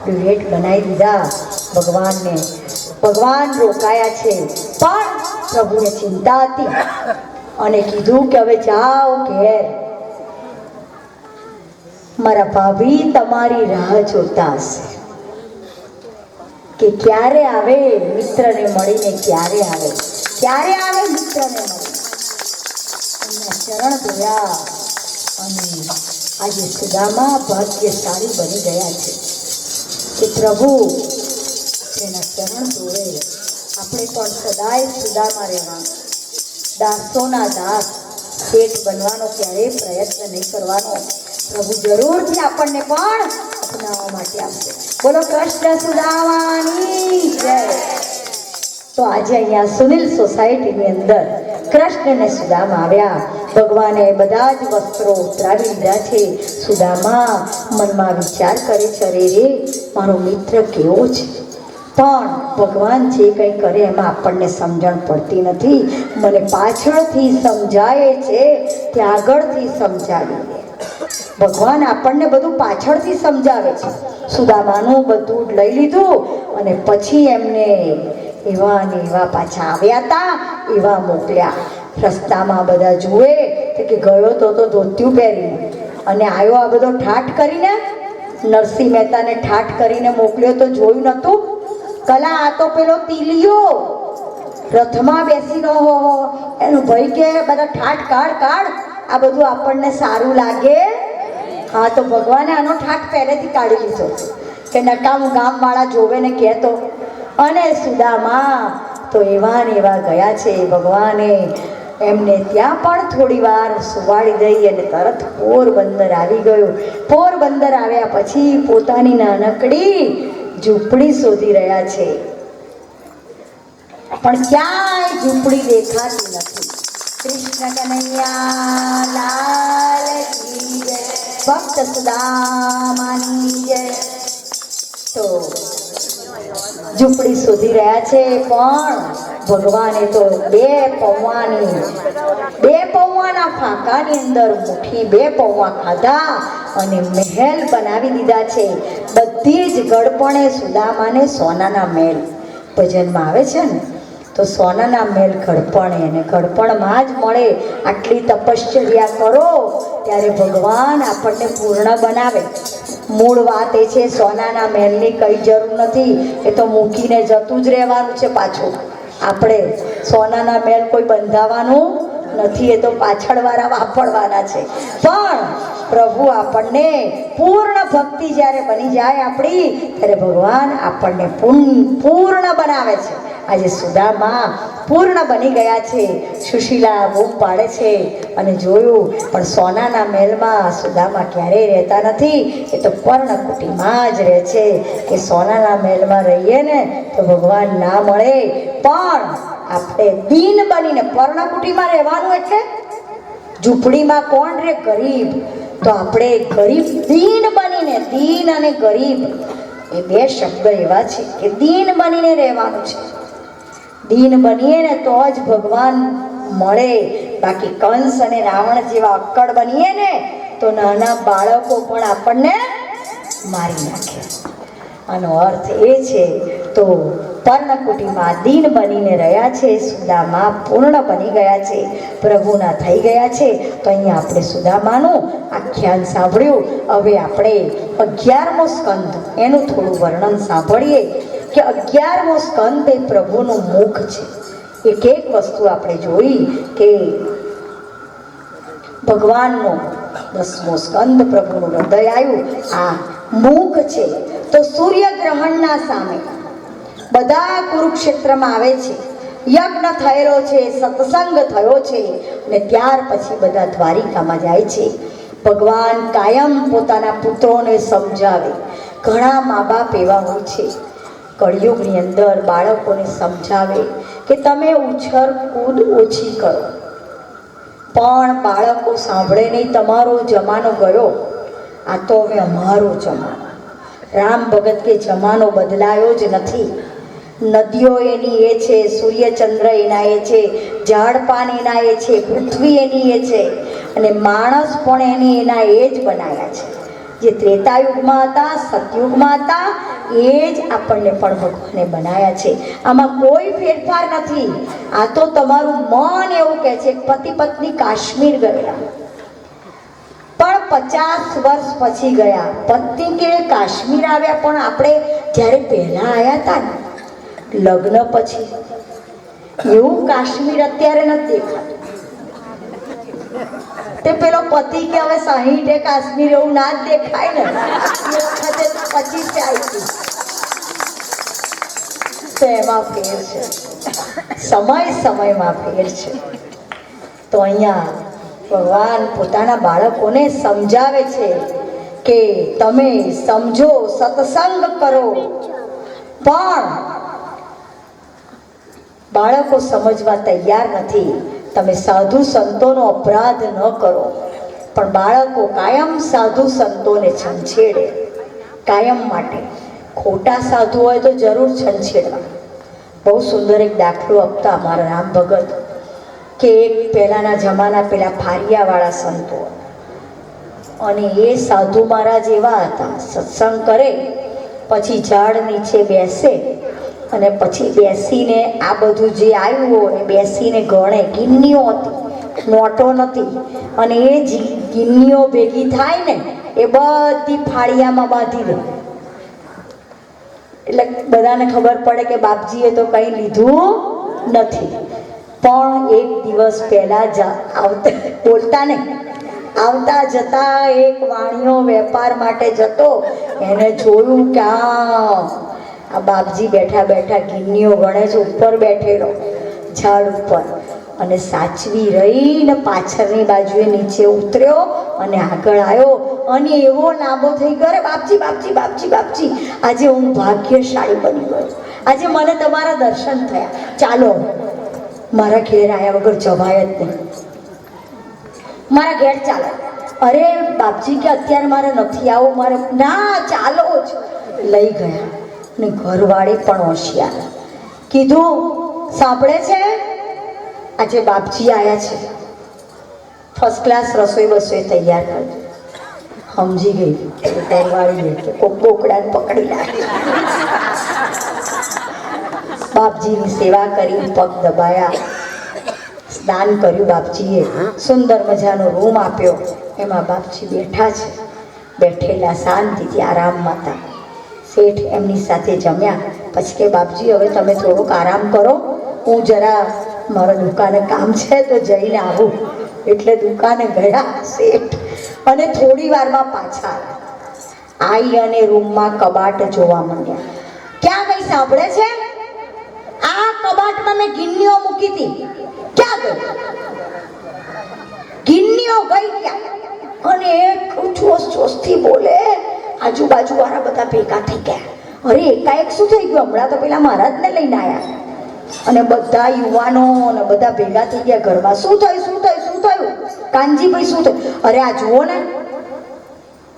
Duet બનાવી દીધા ભગવાનને. ભગવાન રોકાયા છે પણ પ્રભુને ચિંતા હતી અને કીધું કે હવે જાઓ ઘેર, મારા ભાભી તમારી રાહ જોતા હશે કે ક્યારે આવે મિત્રને મળીને, ક્યારે આવે મિત્રને મળીને. એમના ચરણ ધોયા અને આજે સુદામા ભાગ્યશાળી બની ગયા છે કે પ્રભુ તેના ચરણ ધોવે. આપણે પણ સદાય સુદામા રહેવાનું, દાસોના દાસ, શેઠ બનવાનો ક્યારેય પ્રયત્ન નહીં કરવાનો. પ્રભુ જરૂરથી આપણને પણ અપનાવવા માટે આવશે. બોલો કૃષ્ણ સુદામાની જય. તો આજે અહીંયા સુનિલ સોસાયટીની અંદર કૃષ્ણ ને સુદામા આવ્યા. ભગવાને બધા જ વસ્ત્રો ઉતરાવી લીધા છે. સુદામા મનમાં વિચાર કરે છે, અરે રે મારો મિત્ર કેવો છે, પણ ભગવાન જે કંઈ કરે એમાં આપણને સમજણ પડતી નથી. મને પાછળથી સમજાય છે, ત્યાં આગળથી સમજાવી દે. ભગવાન આપણને બધું પાછળથી સમજાવે છે. સુદામાનું બધું લઈ લીધું અને પછી એમને એવા ને એવા પાછા આવ્યા હતા એવા મોકલ્યા. રસ્તામાં બધા જુએ કે ગયો તો ધોતિયું પહેરીને અને આવ્યો આ બધો ઠાઠ કરીને. નરસિંહ મહેતાને ઠાઠ કરીને મોકલ્યો તો જોયું નહોતું? કલા આ તો પેલો તીલિયો રથમાં બેસીનો હો એનું ભાઈ કે બધા ઠાઠ કાઢ, આ બધું આપણને સારું લાગે. હા, તો ભગવાને આનો ઠાઠ પહેલેથી કાઢી લીધો કે નકામું ગામવાળા જોવે ને કહેતો. અને સુદામા તો એવા ને એવા ગયા છે. ભગવાને એમને ત્યાં પણ થોડી વાર સુવાડી દઈ અને તરત પોરબંદર આવી ગયું. પોરબંદર આવ્યા પછી પોતાની નાનકડી ઝૂંપડી શોધી રહ્યા છે, પણ ક્યાંય ઝૂંપડી દેખાતી નથી. કૃષ્ણ કનૈયા લાલ કી જય, ભક્ત સુદામાની જય. તો ઝૂંપડી શોધી રહ્યા છે, પણ ભગવાને તો બે પૌવાના ફાંકાની અંદર મુઠ્ઠી 2 પૌવા ખાધા અને મહેલ બનાવી દીધા છે. બધી જ ગળપણે સુદામાને સોનાના મહેલ, ભજનમાં આવે છે ને તો સોનાના મહેલ ઘડપણે, અને ઘડપણમાં જ મળે. આટલી તપશ્ચર્યા કરો ત્યારે ભગવાન આપણને પૂર્ણ બનાવે. મૂળ વાત એ છે, સોનાના મહેલની કઈ જરૂર નથી, એ તો મૂકીને જતું જ રહેવાનું છે પાછું. આપણે સોનાના મહેલ કોઈ બંધાવાનું નથી, એ તો પાછળવાળા વાપરવાના છે. પણ પ્રભુ આપણને પૂર્ણ ભક્તિ જ્યારે બની જાય આપણી, ત્યારે ભગવાન આપણને પૂર્ણ બનાવે છે. આજે સુદામા પૂર્ણ બની ગયા છે. સુશીલા બૂમ પાડે છે અને જોયું, પણ સોનાના મહેલમાં સુદામા ક્યારેય રહેતા નથી, એ તો પર્ણકુટીમાં જ રહે છે. કે સોનાના મહેલમાં રહીએ ને તો ભગવાન ના મળે, પણ આપણે દીન બનીને પર્ણકુટીમાં રહેવાનું. એટલે ઝૂંપડીમાં કોણ રે? ગરીબ. તો આપણે ગરીબ દીન બનીને, દીન અને ગરીબ એ 2 શબ્દ એવા છે કે દીન બનીને રહેવાનું છે. દીન બનીએ ને તો જ ભગવાન મળે. બાકી કંસ અને રાવણ જેવા અક્કડ બનીએ ને તો નાના બાળકો પણ આપણને મારી નાખે. આનો અર્થ એ છે. તો પર્ણકુટીમાં દીન બનીને રહ્યા છે સુદામા, પૂર્ણ બની ગયા છે, પ્રભુના થઈ ગયા છે. તો અહીંયા આપણે સુદામાનું આખ્યાન સાંભળ્યું. હવે આપણે 11મો સ્કંદ એનું થોડું વર્ણન સાંભળીએ કે 11મો સ્કંદ એ પ્રભુનું મુખ છે. એક વસ્તુ આપણે જોઈ કે ભગવાનનો 10મો સ્કંદ પ્રભુનું હૃદય આવ્યું, આ મુખ છે. તો સૂર્યગ્રહણના સામે બધા કુરુક્ષેત્રમાં આવે છે, યજ્ઞ થયેલો છે, સત્સંગ થયો છે, અને ત્યાર પછી બધા દ્વારિકામાં જાય છે. ભગવાન કાયમ પોતાના પુત્રોને સમજાવે. ઘણા મા બાપ એવા હોય છે કળિયુગની અંદર બાળકોને સમજાવે કે તમે ઉછળ કૂદ ઓછી કરો, પણ બાળકો સાંભળે નહીં. તમારો જમાનો ગયો, આ તો હવે અમારો જમાનો. રામ ભગત કે જમાનો બદલાયો જ નથી. નદીઓ એની એ છે, સૂર્યચંદ્ર એના એ છે, ઝાડ પાન એના એ છે, પૃથ્વી એની એ છે, અને માણસ પણ એના એ જ બનાવ્યા છે. જે ત્રેતાયુગમાં હતા, સતયુગમાં હતા, એ જ આપણને પણ ભગવાને બનાવ્યા છે. આમાં કોઈ ફેરફાર નથી. આ તો તમારું મન એવું કહે છે. પતિ પત્ની કાશ્મીર ગયેલા, પણ 50 વર્ષ પછી ગયા. પત્ની કે કાશ્મીર આવ્યા, પણ આપણે જ્યારે પહેલા આવ્યા હતા ને લગ્ન પછી, એવું કાશ્મીર અત્યારે નથી દેખાતું. તે પેલો પતિ કે હવે 60 કાશ્મીર એવું ના જ દેખાય ને, એ વખતે 25 આવી. તો એમાં ફેર છે, સમયમાં ફેર છે. તો અહીંયા ભગવાન પોતાના બાળકોને સમજાવે છે કે તમે સમજો, સત્સંગ કરો. પણ બાળકો સમજવા તૈયાર નથી. તમે સાધુ સંતોનો અપરાધ ન કરો, પણ બાળકો કાયમ સાધુ સંતોને છંછેડે, કાયમ માટે. ખોટા સાધુ હોય તો જરૂર છંછેડવા. બહુ સુંદર એક દાખલો આપતા અમારા રામ ભગત કે એક પહેલાના જમાના પેલા ફારિયાવાળા સંતો, અને એ સાધુ મહારાજ એવા હતા, સત્સંગ કરે પછી ઝાડ નીચે બેસે અને પછી બેસીને આ બધું જે આવ્યું હોય એ બેસીને ગણે. ગિન્નીઓ હતી, નોટો નથી. અને એ ગિન્નીઓ ભેગી થાય ને એ બધી ફાળિયામાં બાંધી દે. એટલે બધાને ખબર પડે કે બાપજીએ તો કંઈ લીધું નથી. પણ એક દિવસ પહેલા આવતા બોલતા ને આવતા જતા એક વાણિયો વેપાર માટે જતો, એને જોયું કે આ બાપજી બેઠા બેઠા ગિન્નીઓ ગણે છે, ઉપર બેઠેલો ઝાડ ઉપર. અને સાચવી રહીને પાછળની બાજુએ નીચે ઉતર્યો અને આગળ આવ્યો અને એવો લાંબો થઈ ગયો, બાપજી બાપજી બાપજી બાપજી, આજે હું ભાગ્યશાળી બની ગયો, આજે મને તમારા દર્શન થયા, ચાલો મારા ઘેર આવ્યા વગર જવાય જ નહીં, મારા ઘેર ચાલો. અરે બાપજી કે અત્યારે મારે નથી આવું, મારે ના ચાલો જ. લઈ ગયા. ને ઘરવાળી પણ હોશિયાર, કીધું સાંભળે છે, આજે બાપજી આવ્યા છે, ફર્સ્ટ ક્લાસ રસોઈ બસોઈ તૈયાર કરજો. સમજી ગઈ ઘરવાળી કે કોક બોકડાને પકડી લાગી. બાપજીની સેવા કરી, પગ દબાયા, સ્નાન કર્યું. બાપજીએ સુંદર મજાનો રૂમ આપ્યો, એમાં બાપજી બેઠા છે. બેઠેલા શાંતિથી આરામમાં હતા. શેઠ એમની સાથે જમ્યા. પછી કે બાપજી હવે તમે થોડોક આરામ કરો, હું જરા મારા દુકાને કામ છે તો જઈને આવું. એટલે દુકાને ગયા શેઠ, અને થોડી વારમાં પાછા આવી અને રૂમમાં કબાટ જોવા માંડ્યા. ક્યાં ગઈ સાંભળે છે? આ કબાટમાં મેં ગિન્નીઓ મૂકી હતી, ક્યાં ગઈ? ગિન્નીઓ ગઈ ક્યાં? અને એક જોશથી બોલે. આજુબાજુ વાળા બધા ભેગા થઈ ગયા. અરે એકાએક શું થઈ ગયું? હમણાં તો પેલા મહારાજને લઈને આવ્યા. અને બધા યુવાનો ને બધા ભેગા થઈ ગયા ઘરમાં. શું થયું શું થયું શું થયું? કાનજીભાઈ શું થયું? અરે આ જુઓ ને,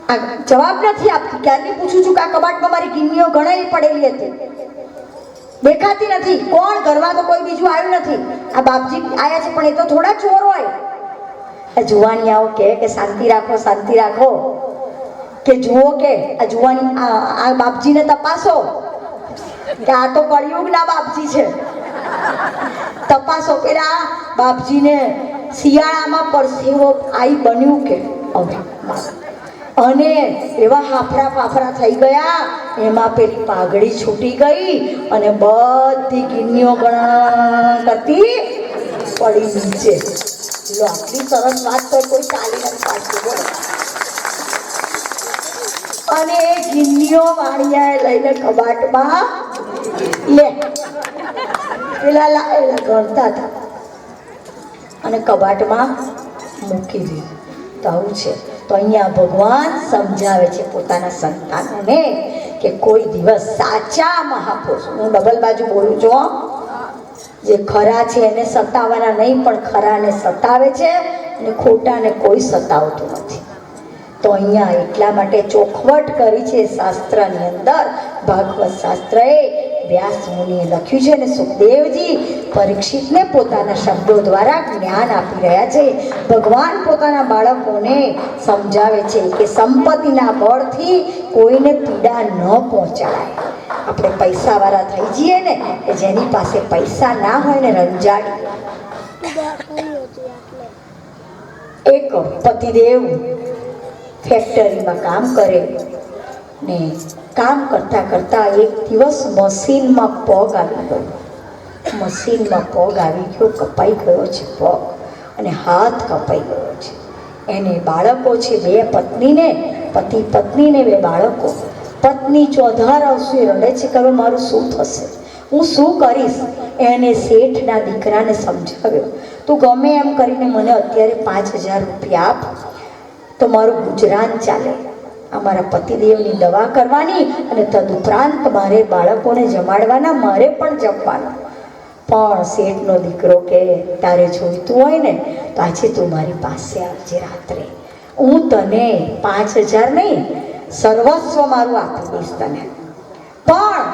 આ જવાબ નથી આપતી. ક્યારની પૂછું છું કે આ કબાટમાં મારી ગિન્નીઓ ઘણી પડેલી હતી, દેખાતી નથી. કોણ? ઘરમાં તો કોઈ બીજું આવ્યું નથી. આ બાપજી આવ્યા છે, પણ એ તો થોડા ચોર હોય. જુવાની આવો કે શાંતિ રાખો શાંતિ રાખો, કે જુઓ કે આ જુવાની આ બાપજીને તપાસો કે આ તો કળિયુગના બાપજી છે, તપાસો. પેલા બાપજીને શિયાળામાં પરસેવો આઈ બન્યું કે હવે, અને એવા હાફરા ફાફરા થઈ ગયા. એમાં પેલી પાઘડી છૂટી ગઈ અને બધી ગિન્નીઓ ગણા કરતી પડી નીચે. લો, આટલી સરસ વાત તો કોઈ ચાલી નથી પાડતું, બોલો. અને એ ગિન્નીઓ વાણિયાએ લઈને કબાટમાં લે પેલા લાવેલા ગણતા હતા અને કબાટમાં મૂકી દીધું. તો આવું છે. તો અહીંયા ભગવાન સમજાવે છે પોતાના સંતાનોને કે કોઈ દિવસ સાચા મહાપુરુષ, હું ડબલ બાજુ બોલું છું, જે ખરા છે એને સતાવવાના નહીં, પણ ખરાને સતાવે છે અને ખોટાને કોઈ સતાવતું નથી. તો અહીંયા એટલા માટે ચોખવટ કરી છે શાસ્ત્રની અંદર, ભાગવત શાસ્ત્રએ, વ્યાસ મુનિએ લખ્યું છે અને સુખદેવજી પરીક્ષિતને પોતાના શબ્દો દ્વારા જ્ઞાન આપી રહ્યા છે. ભગવાન પોતાના બાળકોને સમજાવે છે કે સંપત્તિના બળથી કોઈને પીડા ન પહોંચાડાય. આપણે પૈસાવાળા થઈ જઈએ ને કે જેની પાસે પૈસા ના હોય ને રંજાડી. એક પતિદેવ ફેક્ટરીમાં કામ કરે ને કામ કરતાં કરતાં એક દિવસ મશીનમાં પગ આવી ગયો. મશીનમાં પગ આવી ગયો, કપાઈ ગયો છે પગ અને હાથ કપાઈ ગયો છે. એને બાળકો છે, બે પત્નીને, પતિ પત્નીને બે બાળકો. પત્ની ચોધાર આવશે રડે છે કે હવે મારું શું થશે, હું શું કરીશ. એને શેઠના દીકરાને સમજાવ્યો, તું ગમે એમ કરીને મને અત્યારે 5,000 રૂપિયા આપ તો મારું ગુજરાન ચાલે. અમારા પતિદેવની દવા કરવાની અને તદુપરાંત મારે બાળકોને જમાડવાના, મારે પણ જમવાનું. પણ શેઠનો દીકરો કે તારે જોઈતું હોય ને તો આજે તું મારી પાસે આવજે રાત્રે, હું તને 5,000 નહીં સર્વસ્વ મારું આપી દઈશ તને. પણ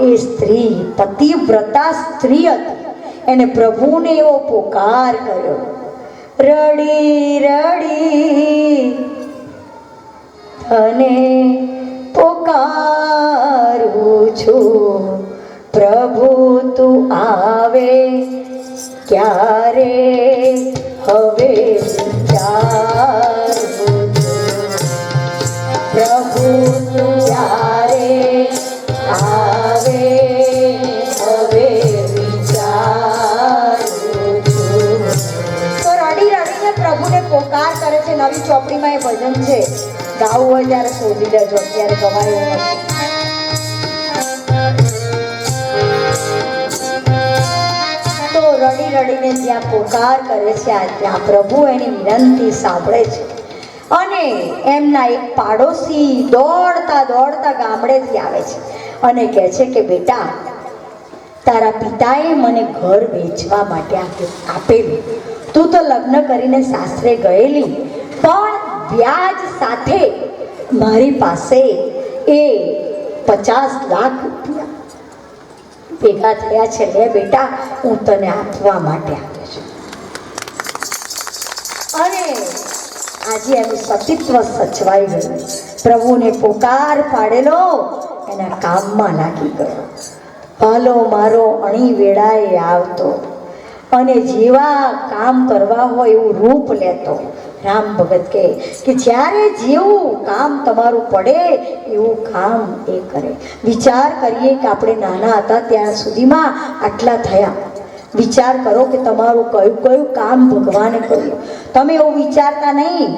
એ સ્ત્રી પતિવ્રતા સ્ત્રી હતી. એને પ્રભુને એવો પોકાર કર્યો, રડી રડી તને પોકારું છું, પ્રભુ તું આવે ક્યારે હવે વિચારું છું, પ્રભુ તું ક્યારે આવે હવે વિચારું છું. તો રડી રડીને પ્રભુને પોકાર કરે છે. નવી ચોપડીમાં એ ભજન છે, ગાવું હોય ત્યારે શોધી લેજો, અત્યારે ગવાય એવું નથી. તો રડી રડીને જ્યાં પોકાર કરે છે ત્યાં પ્રભુ એની વિનંતી સાંભળે છે અને એમના એક પાડોશી દોડતા દોડતા ગામડેથી આવે છે અને કહે છે કે બેટા, તારા પિતાએ મને ઘર વેચવા માટે આપેલું, તું તો લગ્ન કરીને સાસરે ગયેલી, પણ વ્યાજ સાથે મારી પાસે એ 50 લાખ રૂપિયા ભેગા થયા છે, લે બેટા હું તને આપવા માટે આપે છું. અને આજે એનું સતીત્વ સચવાઈ ગયું. પ્રભુને પોકાર પાડેલો એના કામમાં લાગી ગયો. ભાલો મારો અણી વેળાએ આવતો અને જેવા કામ કરવા હોય એવું રૂપ લેતો. રામ ભગત કહે કે જ્યારે જેવું કામ તમારું પડે એવું કામ એ કરે. વિચાર કરીએ કે આપણે નાના હતા ત્યાં સુધીમાં આટલા થયા. વિચાર કરો કે તમારું કયું કયું કામ ભગવાને કર્યું. તમે એવું વિચારતા નહીં,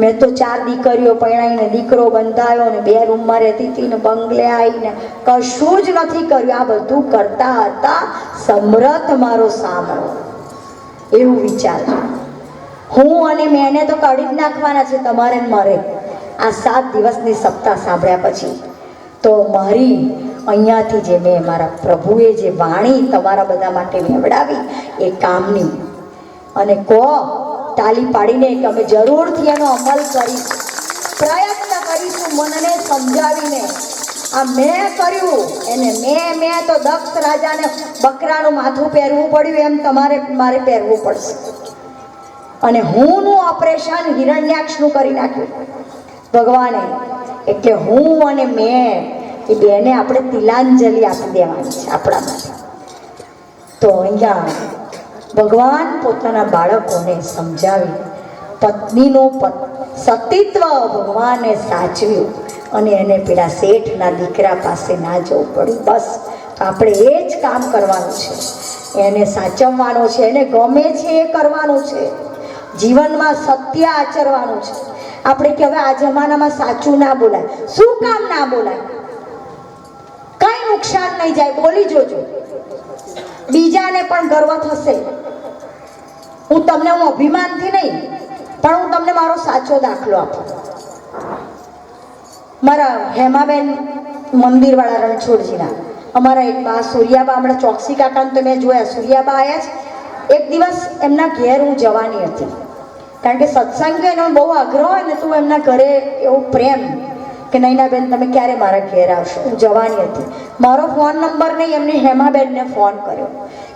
મેં તો 4 દીકરીઓ પરણાવીને દીકરો બંધાયો ને 2 રૂમમાં રહેતી હતી ને બંગલે આવીને કશું જ નથી કર્યું. આ બધું કરતા હતા સમર્થ મારો સાંભળો, એવું વિચારજો. હું અને મેને તો કાઢી જ નાખવાના છે તમારે ને મારે. આ 7 દિવસની સપ્તાહ સાંભળ્યા પછી તો મારી અહીંયાથી જે મેં મારા પ્રભુએ જે વાણી તમારા બધા માટે મેવડાવી એ કામની, અને કહો તાલી પાડીને કે અમે જરૂરથી એનો અમલ કરીશું, પ્રયત્ન કરીશું મનને સમજાવીને. આ મેં કર્યું એને મેં તો દક્ષ રાજાને બકરાનું માથું પહેરવું પડ્યું એમ તમારે મારે પહેરવું પડશે. અને હુંનું ઓપરેશન હિરણ્યાક્ષનું કરી નાખ્યું ભગવાને. એટલે હું અને મેં એ બેને આપણે તિલાંજલિ આપી દેવાની છે આપણા માટે. તો અહીંયા ભગવાન પોતાના બાળકોને સમજાવી પત્નીનું સતીત્વ ભગવાને સાચવ્યું અને એને પેલા શેઠના દીકરા પાસે ના જવું પડ્યું. બસ આપણે એ જ કામ કરવાનું છે, એને સાચવવાનો છે, એને ગમે છે એ કરવાનું છે, જીવનમાં સત્ય આચરવાનું છે. આપણે કે હવે આ જમાનામાં સાચું ના બોલાય. શું કામ ના બોલાય? કઈ નુકસાન નહીં જાય, બોલી જોજો, બીજાને પણ ગર્વ થશે. હું અભિમાનથી નહીં, પણ હું તમને મારો સાચો દાખલો આપું. મારા હેમાબેન મંદિરવાળા રણછોડજીના અમારા એક બા સૂર્યાબા, હમણાં ચોકસી કાકાને તો મેં જોયા, સૂર્યાબા આવ્યા છે. એક દિવસ એમના ઘેર હું જવાની હતી, કારણ કે સત્સંગ એનો બહુ આગ્રહ હોય ને, તું એમના ઘરે એવો પ્રેમ કે નૈનાબેન તમે ક્યારે મારા ઘેર આવશો. હું જવાની હતી. મારો ફોન નંબર નહીં, એમને હેમાબેનને ફોન કર્યો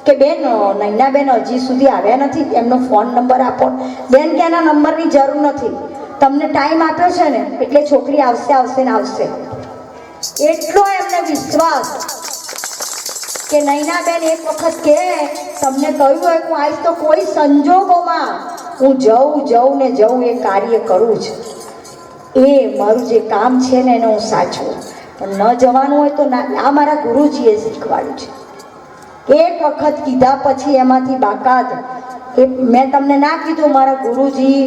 કે બેન નૈનાબેન હજી સુધી આવ્યા નથી, એમનો ફોન નંબર આપો. બેન કે એના નંબરની જરૂર નથી, તમને ટાઈમ આપ્યો છે ને એટલે છોકરી આવશે આવશે ને આવશે. એટલો એમને વિશ્વાસ કે નૈનાબેન એક વખત કે તમને કહ્યું હોય હું આવીશ તો કોઈ સંજોગોમાં હું જઉં ને જઉં એ કાર્ય કરું જ. એ મારું જે કામ છે ને એને હું સાચું, પણ ન જવાનું હોય તો ના. આ મારા ગુરુજીએ શીખવાડ્યું છે. એક વખત કીધા પછી એમાંથી બાકાત એ મેં તમને ના કીધું. મારા ગુરુજી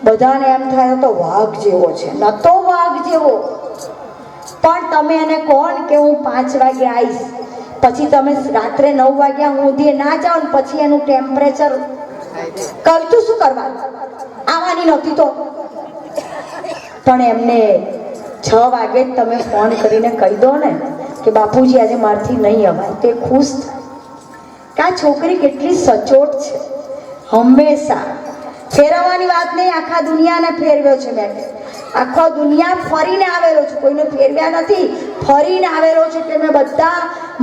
બધાને એમ થાય તો વાઘ જેવો છે, નતો વાઘ જેવો, પણ તમે એને કોણ કે હું 5 વાગે આવીશ, પછી તમે રાત્રે 9 વાગ્યા સુધી ના જાઓ ને પછી એનું ટેમ્પરેચર કરતું શું કરવાનું, આવવાની નહોતી તો. પણ એમને 6 વાગે જ તમે ફોન કરીને કહી દો ને કે બાપુજી આજે મારથી નહીં અવાય, તે ખુશ થાય. કે આ છોકરી કેટલી સચોટ છે. હંમેશા ફેરવવાની વાત નહીં, આખા દુનિયાને ફેરવ્યો છે મેં. આખો દુનિયા ફરીને આવેલો છું, કોઈને ફેરવ્યા નથી, ફરીને આવેલો છે. એટલે મેં બધા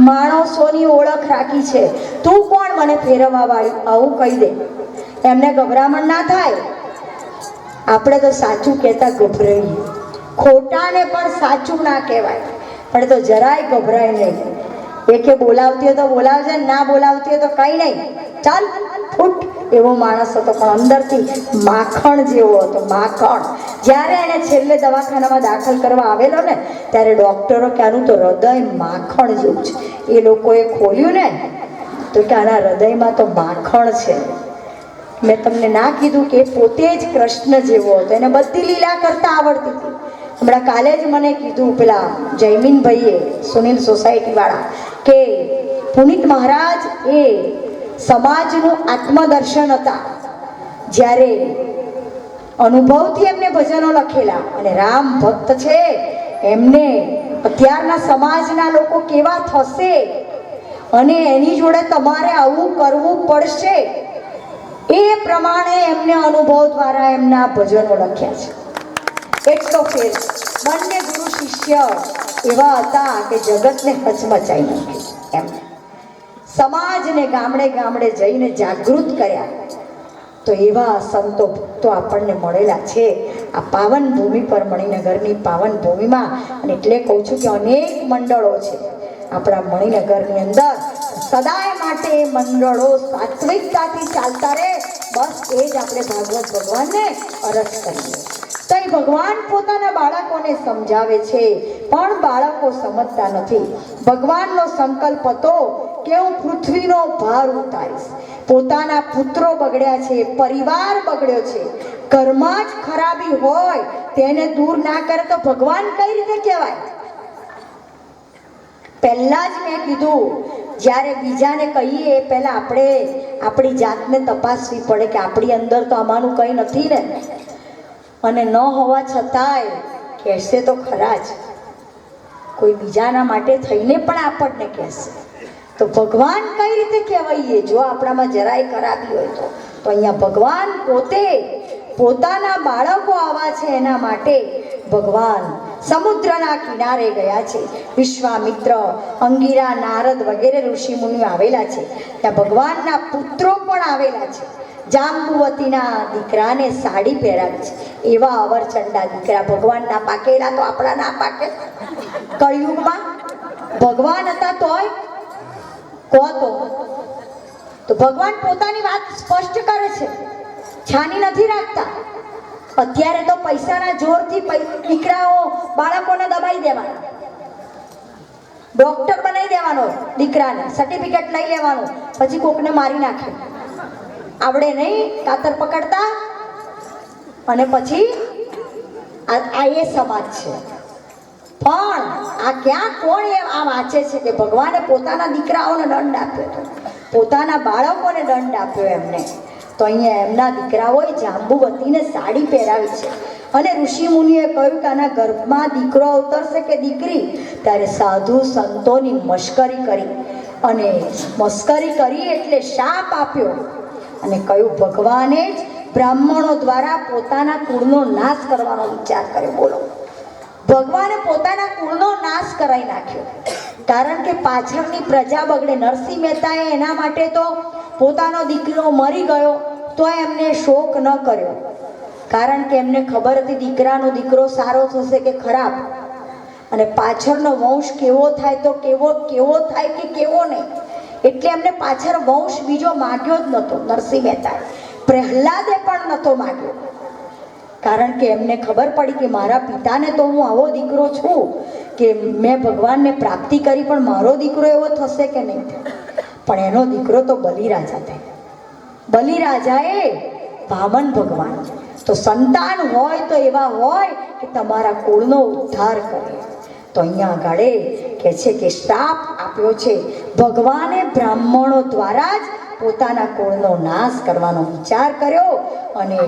માણસોની ઓળખ રાખી છે. તું કોણ મને ફેરવવા વાળી, આવું કહી દે. એમને ગભરામણ ના થાય. આપણે તો સાચું કહેતા ગભરાઈએ, ખોટાને પણ સાચું ના કહેવાય, પણ તો જરાય ગભરાય નહીં. એ કે બોલાવતી હોય તો બોલાવજે, ના બોલાવતી હોય તો કંઈ નહીં, ચાલ ફૂટ. એવો માણસ હતો, પણ અંદરથી માખણ જેવો હતો, માખણ. જ્યારે એને છેલ્લે દવાખાનામાં દાખલ કરવા આવેલો ને ત્યારે ડૉક્ટરો કે આનું તો હૃદય માખણ જેવું છે. એ લોકોએ ખોલ્યું ને તો કે આના હૃદયમાં તો માખણ છે. મેં તમને ના કીધું કે પોતે જ કૃષ્ણ જેવો હતો, એને બધી લીલા કરતા આવડતી હતી. હમણાં કાલે જ મને કીધું પેલા જયમીનભાઈએ, સુનિલ સોસાયટીવાળા, કે પુનિત મહારાજ એ સમાજનું આત્મદર્શન હતા. જ્યારે અનુભવથી એમને ભજનો લખેલા, અને રામ ભક્ત છે એમને અત્યારના સમાજના લોકો કેવા થશે અને એની જોડે તમારે આવું કરવું પડશે એ પ્રમાણે એમને અનુભવ દ્વારા એમના ભજનો લખ્યા છે. એટલો ફેર. બંને ગુરુ શિષ્ય એવા હતા કે જગતને હચમચાઈ નાખ્યું. એમ સમાજને ગામડે ગામડે જઈને જાગૃત કર્યા. તો એવા સંતો ભક્તો આપણને મળેલા છે આ પાવન ભૂમિ પર, મણિનગરની પાવન ભૂમિમાં. અને એટલે કહું છું કે અનેક મંડળો છે આપણા મણિનગરની અંદર. સદાય માટે એ મંડળો સાત્વિકતાથી ચાલતા રહે, બસ એ જ આપણે ભાગવત ભગવાનને અરજ કરીએ. તો એ ભગવાન પોતાના બાળકોને સમજાવે છે, પણ બાળકો સમજતા નથી. ભગવાનનો સંકલ્પ હતો કે હું પૃથ્વીનો ભાર ઉતારીશ. પોતાના પુત્રો બગડ્યા છે, પરિવાર બગડ્યો છે, ઘરમાં જ ખરાબી હોય તેને દૂર ના કરે તો ભગવાન કઈ રીતે કહેવાય? પહેલા જ મેં કીધું, જ્યારે બીજાને કહીએ પહેલા આપણે આપણી જાતને તપાસવી પડે કે આપણી અંદર તો આમાંનું કંઈ નથી ને. અને ન હોવા છતાંય કહેશે તો ખરા જ, કોઈ બીજાના માટે થઈને પણ આપણને કહેશે. તો ભગવાન કઈ રીતે કહેવાઈએ જો આપણામાં જરાય ખરાબી હોય તો? તો અહીંયા ભગવાન પોતે પોતાના બાળકો આવા છે એના માટે ભગવાન સમુદ્રના કિનારે ગયા છે. વિશ્વામિત્ર, અંગિરા, નારદ વગેરે ઋષિ મુનિઓ આવેલા છે. ત્યાં ભગવાનના પુત્રો પણ આવેલા છે. જાંબુવતીના દીકરાને સાડી પહેરાવી છે. એવા અવરચંડા દીકરા ભગવાનના પાકેલા તો આપણા ના પાકે. કળિયુગમાં ભગવાન હતા તોય કહો તો ભગવાન પોતાની વાત સ્પષ્ટ કરે છે, છાની નથી રાખતા. અત્યારે તો પૈસાના જોરથી દીકરાઓ બાળકોને દબાઈ દેવાના, ડોક્ટર બનાવી દેવાનો દીકરાને, સર્ટિફિકેટ લઈ લેવાનું, પછી કોકને મારી નાખે. આવડે નહીં કાતર પકડતા, અને પછી આ એ સમાજ છે. પણ આ ક્યાં કોણ આ વાંચે છે કે ભગવાને પોતાના દીકરાઓને દંડ આપ્યો હતો, પોતાના બાળકોને દંડ આપ્યો એમને. તો અહીંયા એમના દીકરાઓએ જાંબુવતીને સાડી પહેરાવી છે. અને ઋષિ મુનિએ કહ્યું કે આના ગર્ભમાં દીકરો અવતરશે કે દીકરી? ત્યારે સાધુ સંતોની મશ્કરી કરી, અને મશ્કરી કરી એટલે શાપ આપ્યો, અને કહ્યું ભગવાને જ બ્રાહ્મણો દ્વારા પોતાના કુળનો નાશ કરવાનો વિચાર કર્યો. બોલો, ભગવાને પોતાના કુળનો નાશ કરાવી નાખ્યો, કારણ કે પાછળની પ્રજા બગડે. નરસિંહ મહેતાએ એના માટે તો પોતાનો દીકરો મરી ગયો તો એમને શોક ન કર્યો, કારણ કે એમને ખબર હતી દીકરાનો દીકરો સારો થશે કે ખરાબ, અને પાછળનો વંશ કેવો થાય તો કેવો થાય કે કેવો નહીં, એટલે એમને પાછળ વંશ બીજો માગ્યો જ નહોતો. નરસિંહ મહેતાએ, પ્રહલાદે પણ નહોતો માગ્યો, કારણ કે એમને ખબર પડી કે મારા પિતાને તો હું આવો દીકરો છું કે મેં ભગવાનને પ્રાપ્તિ કરી, પણ મારો દીકરો એવો થશે કે નહીં. પણ એનો દીકરો તો બલિરાજા થાય. બલિરાજાએ વામન ભગવાન, તો સંતાન હોય તો એવા હોય કે તમારા કુળનો ઉદ્ધાર કરે. તો અહીંયા આગળ કહે છે કે શ્રાપ આપ્યો છે ભગવાને, બ્રાહ્મણો દ્વારા જ પોતાના કુળનો નાશ કરવાનો વિચાર કર્યો. અને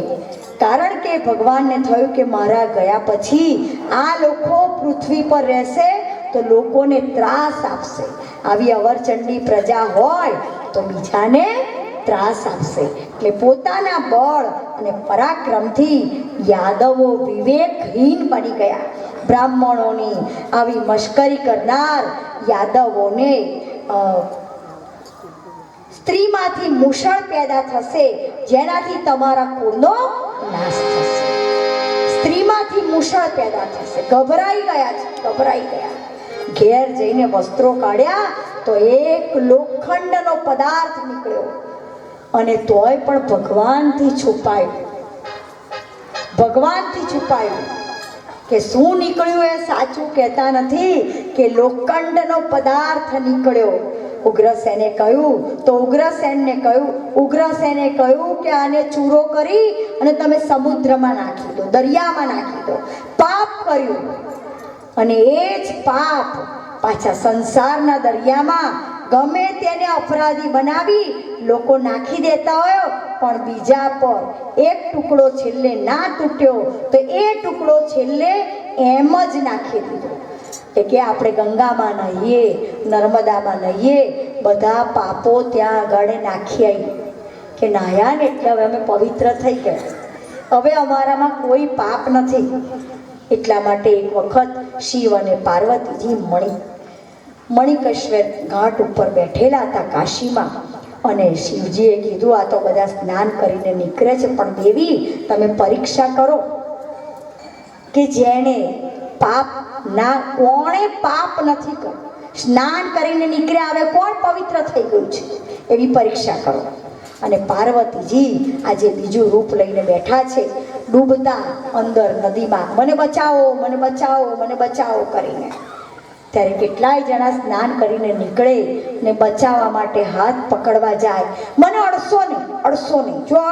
કારણ કે ભગવાનને થયું કે મારા ગયા પછી આ લોકો પૃથ્વી પર રહેશે તો લોકોને ત્રાસ આપશે, આવી અવરચંડી પ્રજા હોય તો બીજાને ત્રાસ આપશે. એટલે પોતાના બળ અને પરાક્રમથી યાદવો વિવેકહીન બની ગયા. બ્રાહ્મણોની આવી મશ્કરી કરનાર યાદવોને સ્ત્રીમાંથી મૂષણ પેદા થશે, જેનાથી તમારા કુળનો નાશ થશે. સ્ત્રીમાંથી મૂષણ પેદા થશે. ગભરાઈ ગયા છે, ગભરાઈ ગયા. ઘેર જઈને વસ્ત્રો કાઢ્યા તો એક લોખંડનો પદાર્થ નીકળ્યો, અને તોય પણ ભગવાનથી છુપાયું. ભગવાનથી છુપાયું કે શું નીકળ્યું એ સાચું કહેતા નથી, કે લોખંડનો પદાર્થ નીકળ્યો. ઉગ્રસેને કહ્યું તો ઉગ્રસેને કહ્યું કે આને ચૂરો કરી અને તમે સમુદ્રમાં નાખી દો, દરિયામાં નાખી દો. પાપ કર્યું, અને એ જ પાપ પાછા સંસારના દરિયામાં ગમે તેને અપરાધી બનાવી લોકો નાખી દેતા હોય, પણ બીજા પર એક ટુકડો છેલ્લે ના તૂટ્યો તો એ ટુકડો છેલ્લે એમ જ નાખી દીધો. એ કે આપણે ગંગામાં નહીએ, નર્મદામાં નહીએ, બધા પાપો ત્યાં આગળ નાખી આવી કે નાહ્યા ને એટલે હવે અમે પવિત્ર થઈ ગયા, હવે અમારામાં કોઈ પાપ નથી. એટલા માટે એક વખત શિવ અને પાર્વતીજી મણિકેશ્વર ઘાટ ઉપર બેઠેલા હતા કાશીમાં, અને શિવજીએ કીધું આ તો બધા સ્નાન કરીને નીકળે છે, પણ દેવી તમે પરીક્ષા કરો કે જેણે પાપ ના, કોણે પાપ નથી કર્યું, સ્નાન કરીને નીકળ્યા, હવે કોણ પવિત્ર થઈ ગયું છે, એવી પરીક્ષા કરો. અને પાર્વતીજી આજે બીજું રૂપ લઈને બેઠા છે, ડૂબતા અંદર નદીમાં, મને બચાવો, મને બચાવો, મને બચાવો કરીને. ત્યારે કેટલાય જણા સ્નાન કરીને નીકળે ને બચાવવા માટે હાથ પકડવા જાય, મને અડશો નહીં, જો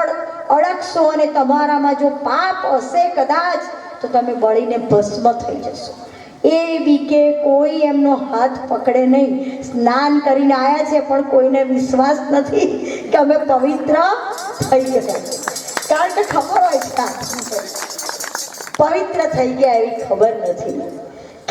અડકશો અને તમારામાં જો પાપ હશે કદાચ તો તમે બળીને ભસ્મ થઈ જશો. એ બીકે કોઈ એમનો હાથ પકડે નહીં. સ્નાન કરીને આવ્યા છે પણ કોઈને વિશ્વાસ નથી કે અમે પવિત્ર થઈ ગયા, કારણ કે ખબર હોય છે પવિત્ર થઈ ગયા એવી ખબર નથી.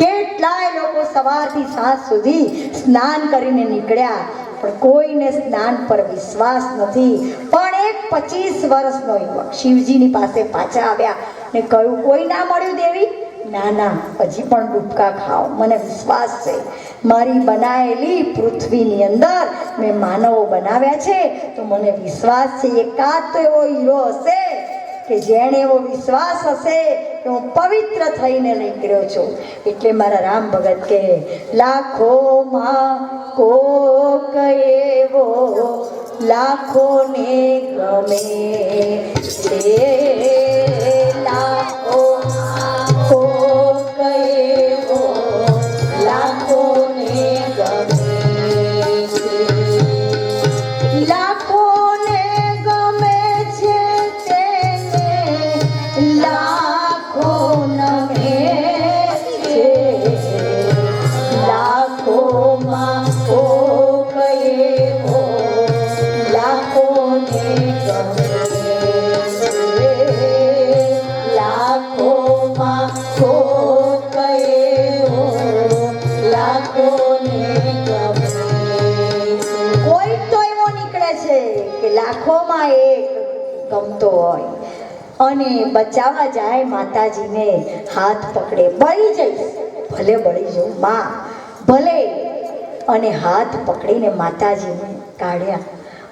કેટલાય લોકો સવારથી સાંજ સુધી સ્નાન કરીને નીકળ્યા, પણ કોઈને સ્નાન પર વિશ્વાસ નથી. પણ એક 25 વર્ષનો યુવક શિવજીની પાસે પાછા આવ્યા ને કહ્યું, કોઈ ના મળ્યું દેવી? ના, હજી પણ ડૂબકા ખાઓ, મને વિશ્વાસ છે, મારી બનાવેલી પૃથ્વીની અંદર મેં માનવો બનાવ્યા છે, તો મને વિશ્વાસ છે એકાદ તો એવો હીરો હશે કે જેણે એવો વિશ્વાસ હશે કે હું પવિત્ર થઈને નીકળ્યો છું. એટલે મારા રામ ભગત કહે, લાખોમાં કોક એવો લાખોને ગમે છે, લાખોમાં કોક એવો લાખોને ગમે છે, લાખોને ગમે છે તેને લાખો નમે છે, લાખોમાં કોક એવો લાખોને ગમે છે, લાખોમાં કોક એવો લાખોને ગમે છે. કોઈ તો એવો નીકળે છે કે લાખોમાં એક ગમતો હોય અને બચાવવા જાય માતાજીને. હાથ પકડે, બળી જઈશ, ભલે બળી જાઉં માં, ભલે. અને હાથ પકડીને માતાજીને કાઢ્યા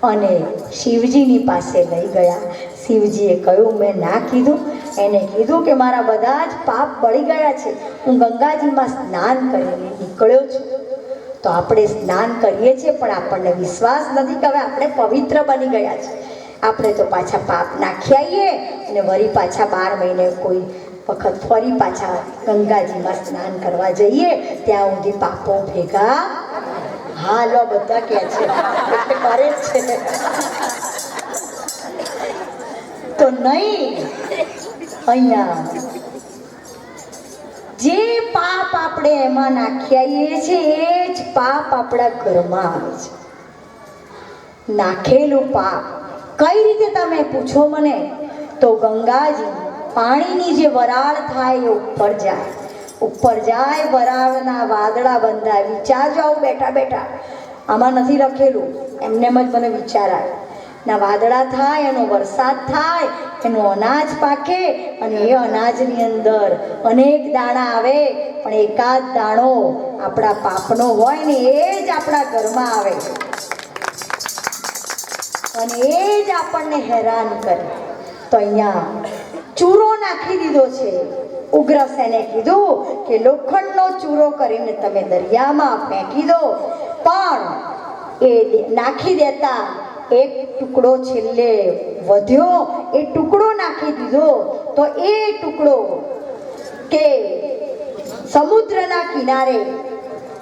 અને શિવજીની પાસે લઈ ગયા. શિવજીએ કહ્યું, મેં ના કીધું? એને કીધું કે મારા બધા જ પાપ બળી ગયા છે, હું ગંગાજીમાં સ્નાન કરીને નીકળ્યો છું. તો આપણે સ્નાન કરીએ છીએ પણ આપણને વિશ્વાસ નથી કે હવે આપણે પવિત્ર બની ગયા છે. આપણે તો પાછા પાપ નાખી આવીએ અને વળી પાછા 12 મહિને કોઈ વખત ફરી પાછા ગંગાજીમાં સ્નાન કરવા જઈએ, ત્યાં સુધી પાપો ભેગા. હા લો, બધા કહે છે એટલે કરે જ છે. તો નહીં, અહીંયા જે પાપ આપણે એમાં નાખી આવીએ છીએ એ જ પાપ આપણા ઘરમાં આવે છે. નાખેલું પાપ કઈ રીતે તમે પૂછો મને, તો ગંગાજી પાણીની જે વરાળ થાય એ ઉપર જાય, વરાળના વાદળા બંધાય. વિચારજો, આવું બેઠા બેઠા, આમાં નથી લખેલું, એમને જ મને વિચાર આવે. ના વાદળા થાય, એનો વરસાદ થાય, એનું અનાજ પાકે અને એ અનાજની અંદર અનેક દાણા આવે, પણ એકાદ દાણો આપણા પાપનો હોય ને એ જ આપણા ઘરમાં આવે અને એ જ આપણને હેરાન કરે. તો અહીંયા ચૂરો નાખી દીધો છે. ઉગ્રસેને કીધું કે લોખંડનો ચૂરો કરીને તમે દરિયામાં ફેંકી દો, પણ એ નાખી દેતા એક ટુકડો છેલ્લે વધ્યો, એ ટુકડો નાખી દીધો. તો એ ટુકડો કે સમુદ્રના કિનારે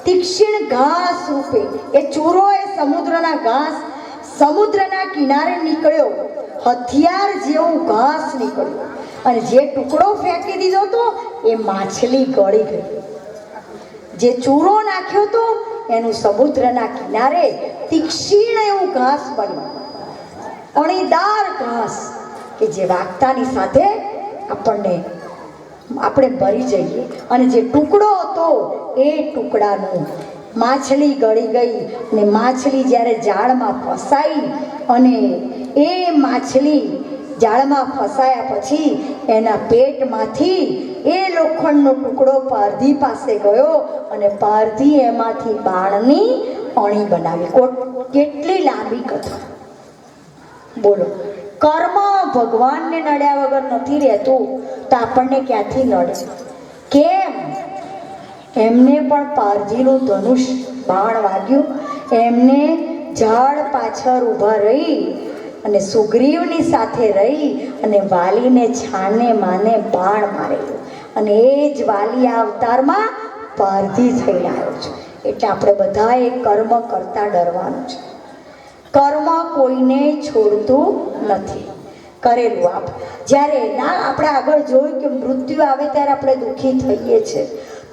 તીક્ષ્ણ ઘાસ રૂપે, એ ચૂરો એ સમુદ્રના કિનારે નીકળ્યો, હથિયાર જેવું ઘાસ નીકળ્યું. અને જે ટુકડો ફેંકી દીધો તો એ માછલી ગળી ગઈ. જે ચૂરો નાખ્યો તો એનું સમુદ્રના કિનારે તીક્ષ્ણ એવું ઘાસ બન્યું, અણીદાર ઘાસ કે જે વાગતાની સાથે આપણે ભરી જઈએ. અને જે ટુકડો હતો એ ટુકડાનું માછલી ગળી ગઈ. અને માછલી જ્યારે જાળમાં ફસાઈ અને એ માછલી જાળમાં ફસાયા પછી એના પેટમાંથી એ લોખંડનો ટુકડો પારધી પાસે ગયો અને પારધી એમાંથી બાણની અણી બનાવી. કેટલી લાંબી કથા! બોલો, કર્મ ભગવાનને નડ્યા વગર નથી રહેતું તો આપણને ક્યાંથી નડે? કેમ? એમને પણ પારધીનું ધનુષ બાણ વાગ્યું, એમને ઝાડ પાછળ ઊભા રહી અને સુગ્રીવની સાથે રહી અને વાલીને છાને માને બાણ મારેલું. અને એ જ વાલી આ અવતારમાં પારધી થઈને આવ્યો છે. એટલે આપણે બધાએ કર્મ કરતા ડરવાનું છે. કર્મ કોઈને છોડતું નથી, કરેલું જ્યારે આપણે આગળ જોયું કે મૃત્યુ આવે ત્યારે આપણે દુઃખી થઈએ છીએ.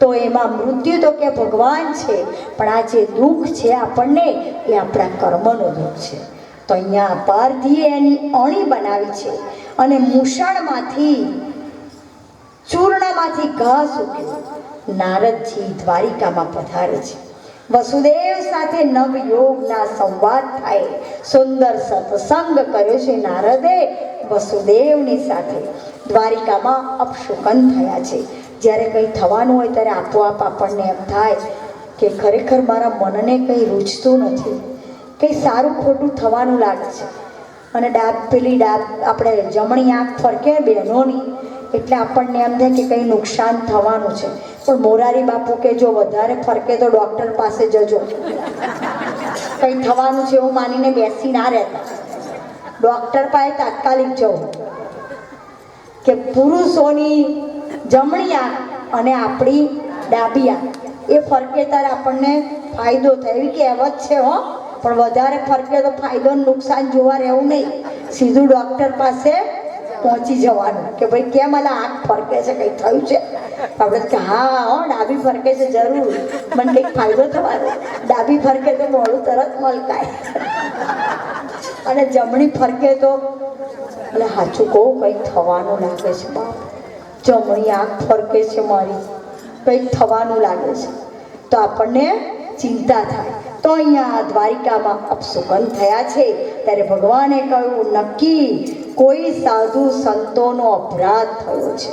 તો એમાં મૃત્યુ તો કે ભગવાન છે, પણ આ જે દુઃખ છે આપણને એ આપણા કર્મનું દુઃખ છે. તો અહીંયા પારધીએ એની અણી બનાવી છે અને મૂષણમાંથી ચૂર્ણમાંથી ઘાસ ઉગ્યું. નારદજી દ્વારિકામાં પધારે છે. વસુદેવ સાથે નવયોગના સંવાદ થાય, સુંદર સત્સંગ કર્યો છે નારદે વસુદેવની સાથે. દ્વારિકામાં અપશુકન થયા છે. જ્યારે કંઈ થવાનું હોય ત્યારે આપોઆપ આપણને એમ થાય કે ખરેખર મારા મનને કંઈ રૂચતું નથી, કંઈ સારું ખોટું થવાનું લાગે છે. અને આપણે જમણી આંખ ફરકે બહેનોની, એટલે આપણને એમ થાય કે કંઈ નુકસાન થવાનું છે. પણ મોરારી બાપુ કે જો વધારે ફરકે તો ડૉક્ટર પાસે જજો, કંઈ થવાનું છે એવું માનીને બેસી ના રહેતા, ડૉક્ટર પાસે તાત્કાલિક જવું. કે પુરુષોની જમણી આંખ અને આપણી ડાબી આંખ એ ફરકે ત્યારે આપણને ફાયદો થાય એવી કહેવત છે હો. પણ વધારે ફરકે તો ફાયદો નુકસાન જોવા રહેવું નહીં, સીધું ડૉક્ટર પાસે પહોંચી જવાનું કે ભાઈ કેમ મને આંખ ફરકે છે, કંઈ થયું છે? આપણે કે હા હો, ડાબી ફરકે છે, જરૂર મને કંઈક ફાયદો થવાનો. ડાબી ફરકે તો મોડું તરત મલકાય અને જમણી ફરકે તો એટલે સાચું કહું કંઈક થવાનું લાગે છે બાપ, જમણી આંખ ફરકે છે મારી, કંઈક થવાનું લાગે છે તો આપણને ચિંતા થાય. તો અહીંયા દ્વારિકામાં અપશુકન થયા છે ત્યારે ભગવાને કહ્યું નક્કી કોઈ સાધુ સંતોનો અપરાધ થયો છે.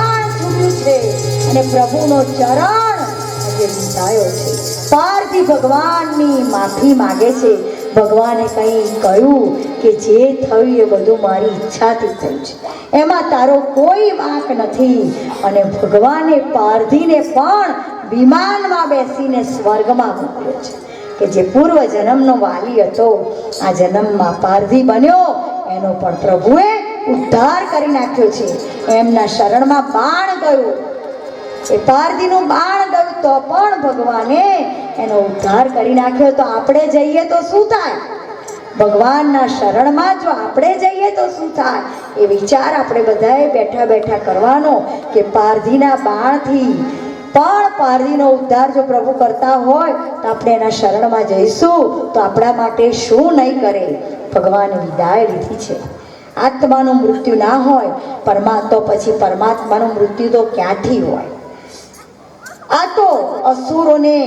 અને પ્રભુનો ચરણ આજે વિંધાયો છે. પાર્થી ભગવાનની માફી માગે છે. ભગવાને કંઈ કહ્યું કે જે થયું એ બધું મારી ઈચ્છાથી થયું છે, એમાં તારો કોઈ વાંક નથી. અને ભગવાને પારધીને પણ વિમાનમાં બેસીને સ્વર્ગમાં મોકલ્યો છે કે જે પૂર્વ જન્મનો વાલી હતો આ જન્મમાં પારધી બન્યો, એનો પણ પ્રભુએ ઉદ્ધાર કરી નાખ્યો છે. એમના શરણમાં બાણ ગયું, એ પારધીનું બાણ ગયું તો પણ ભગવાને એનો ઉદ્ધાર કરી નાખ્યો. તો આપણે જઈએ તો શું થાય? ભગવાનના શરણમાં જો આપણે જઈએ તો શું થાય? એ વિચાર આપણે બધાએ બેઠા બેઠા કરવાનો કે પારધીના બાણથી પણ પારધીનો ઉદ્ધાર જો પ્રભુ કરતા હોય તો આપણે એના શરણમાં જઈશું તો આપણા માટે શું નહીં કરે. ભગવાને વિદાય લીધી છે. આત્માનું મૃત્યુ ના હોય તો પછી પરમાત્માનું મૃત્યુ તો ક્યાંથી હોય? આ તો અસુરોને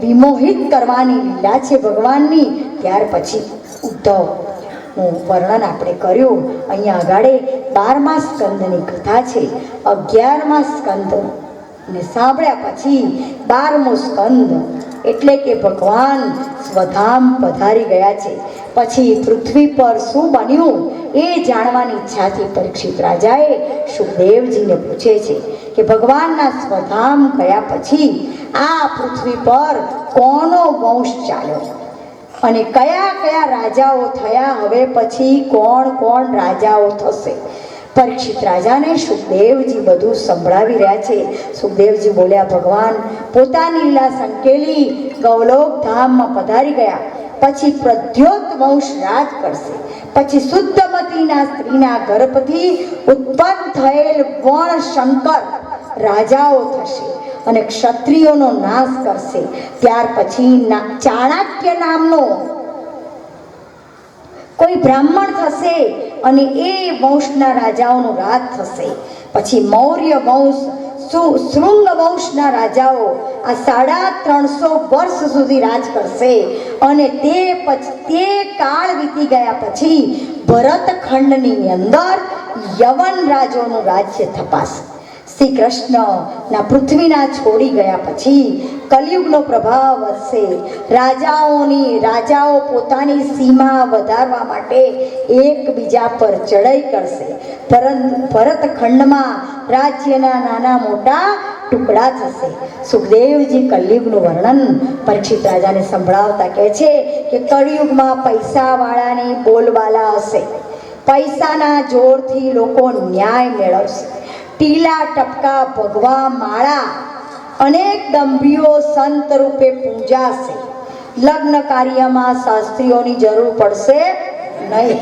વિમોહિત કરવાની લીલા છે ભગવાનની. ત્યાર પછી ઉદ્ધવનું વર્ણન આપણે કર્યું. અહીંયા આગળ 12મા સ્કંદની કથા છે. 11મા સ્કંદ ને સાંભળ્યા પછી 12મો સ્કંદ એટલે કે ભગવાન સ્વધામ પધારી ગયા છે. પછી પૃથ્વી પર શું બન્યું એ જાણવાની ઈચ્છાથી પરીક્ષિત રાજાએ સુખદેવજીને પૂછે છે કે ભગવાનના સ્વધામ ગયા પછી આ પૃથ્વી પર કોનો વંશ ચાલ્યો અને કયા કયા રાજાઓ થયા? હવે પછી કોણ કોણ રાજાઓ થશે? પરીક્ષિત રાજાને સુખદેવજી બધું સંભળાવી રહ્યા છે. સુખદેવજી બોલ્યા, ભગવાન પોતાની લીલા સંકેલી ગૌલોક ધામમાં પધારી ગયા પછી પ્રદ્યોત વંશ રાજ કરશે. પછી શુદ્ધમતીના સ્ત્રીના ગર્ભથી ઉત્પન્ન થયેલ વણ શંકર રાજાઓ થશે અને ક્ષત્રિયોનો નાશ કરશે. ત્યાર પછી ચાણક્ય નામનો કોઈ બ્રાહ્મણ થશે અને એ વંશના રાજાઓનો રાજ થશે. પછી મૌર્ય વંશ, શૃંગ વંશના રાજાઓ આ 350 વર્ષ સુધી રાજ કરશે અને તે કાળ વીતી ગયા પછી ભરતખંડની અંદર યવન રાજાઓનું રાજ્ય થપાશે. શ્રી કૃષ્ણના પૃથ્વીના છોડી ગયા પછી કલિયુગનો પ્રભાવ વધશે. રાજાઓ પોતાની સીમા વધારવા માટે એકબીજા પર ચડાઈ કરશે. ભરતખંડમાં રાજ્યના નાના મોટા ટુકડા થશે. સુખદેવજી કલિયુગનું વર્ણન પરીક્ષિત રાજાને સંભળાવતા કહે છે કે કળિયુગમાં પૈસાવાળાની બોલબાલા હશે. પૈસાના જોરથી લોકો ન્યાય મેળવશે. ટીલા ટપકા ભગવા માળા અનેક દંભીઓ સંત રૂપે પૂજાશે. લગ્ન કાર્યમાં શાસ્ત્રીઓની જરૂર પડશે નહીં.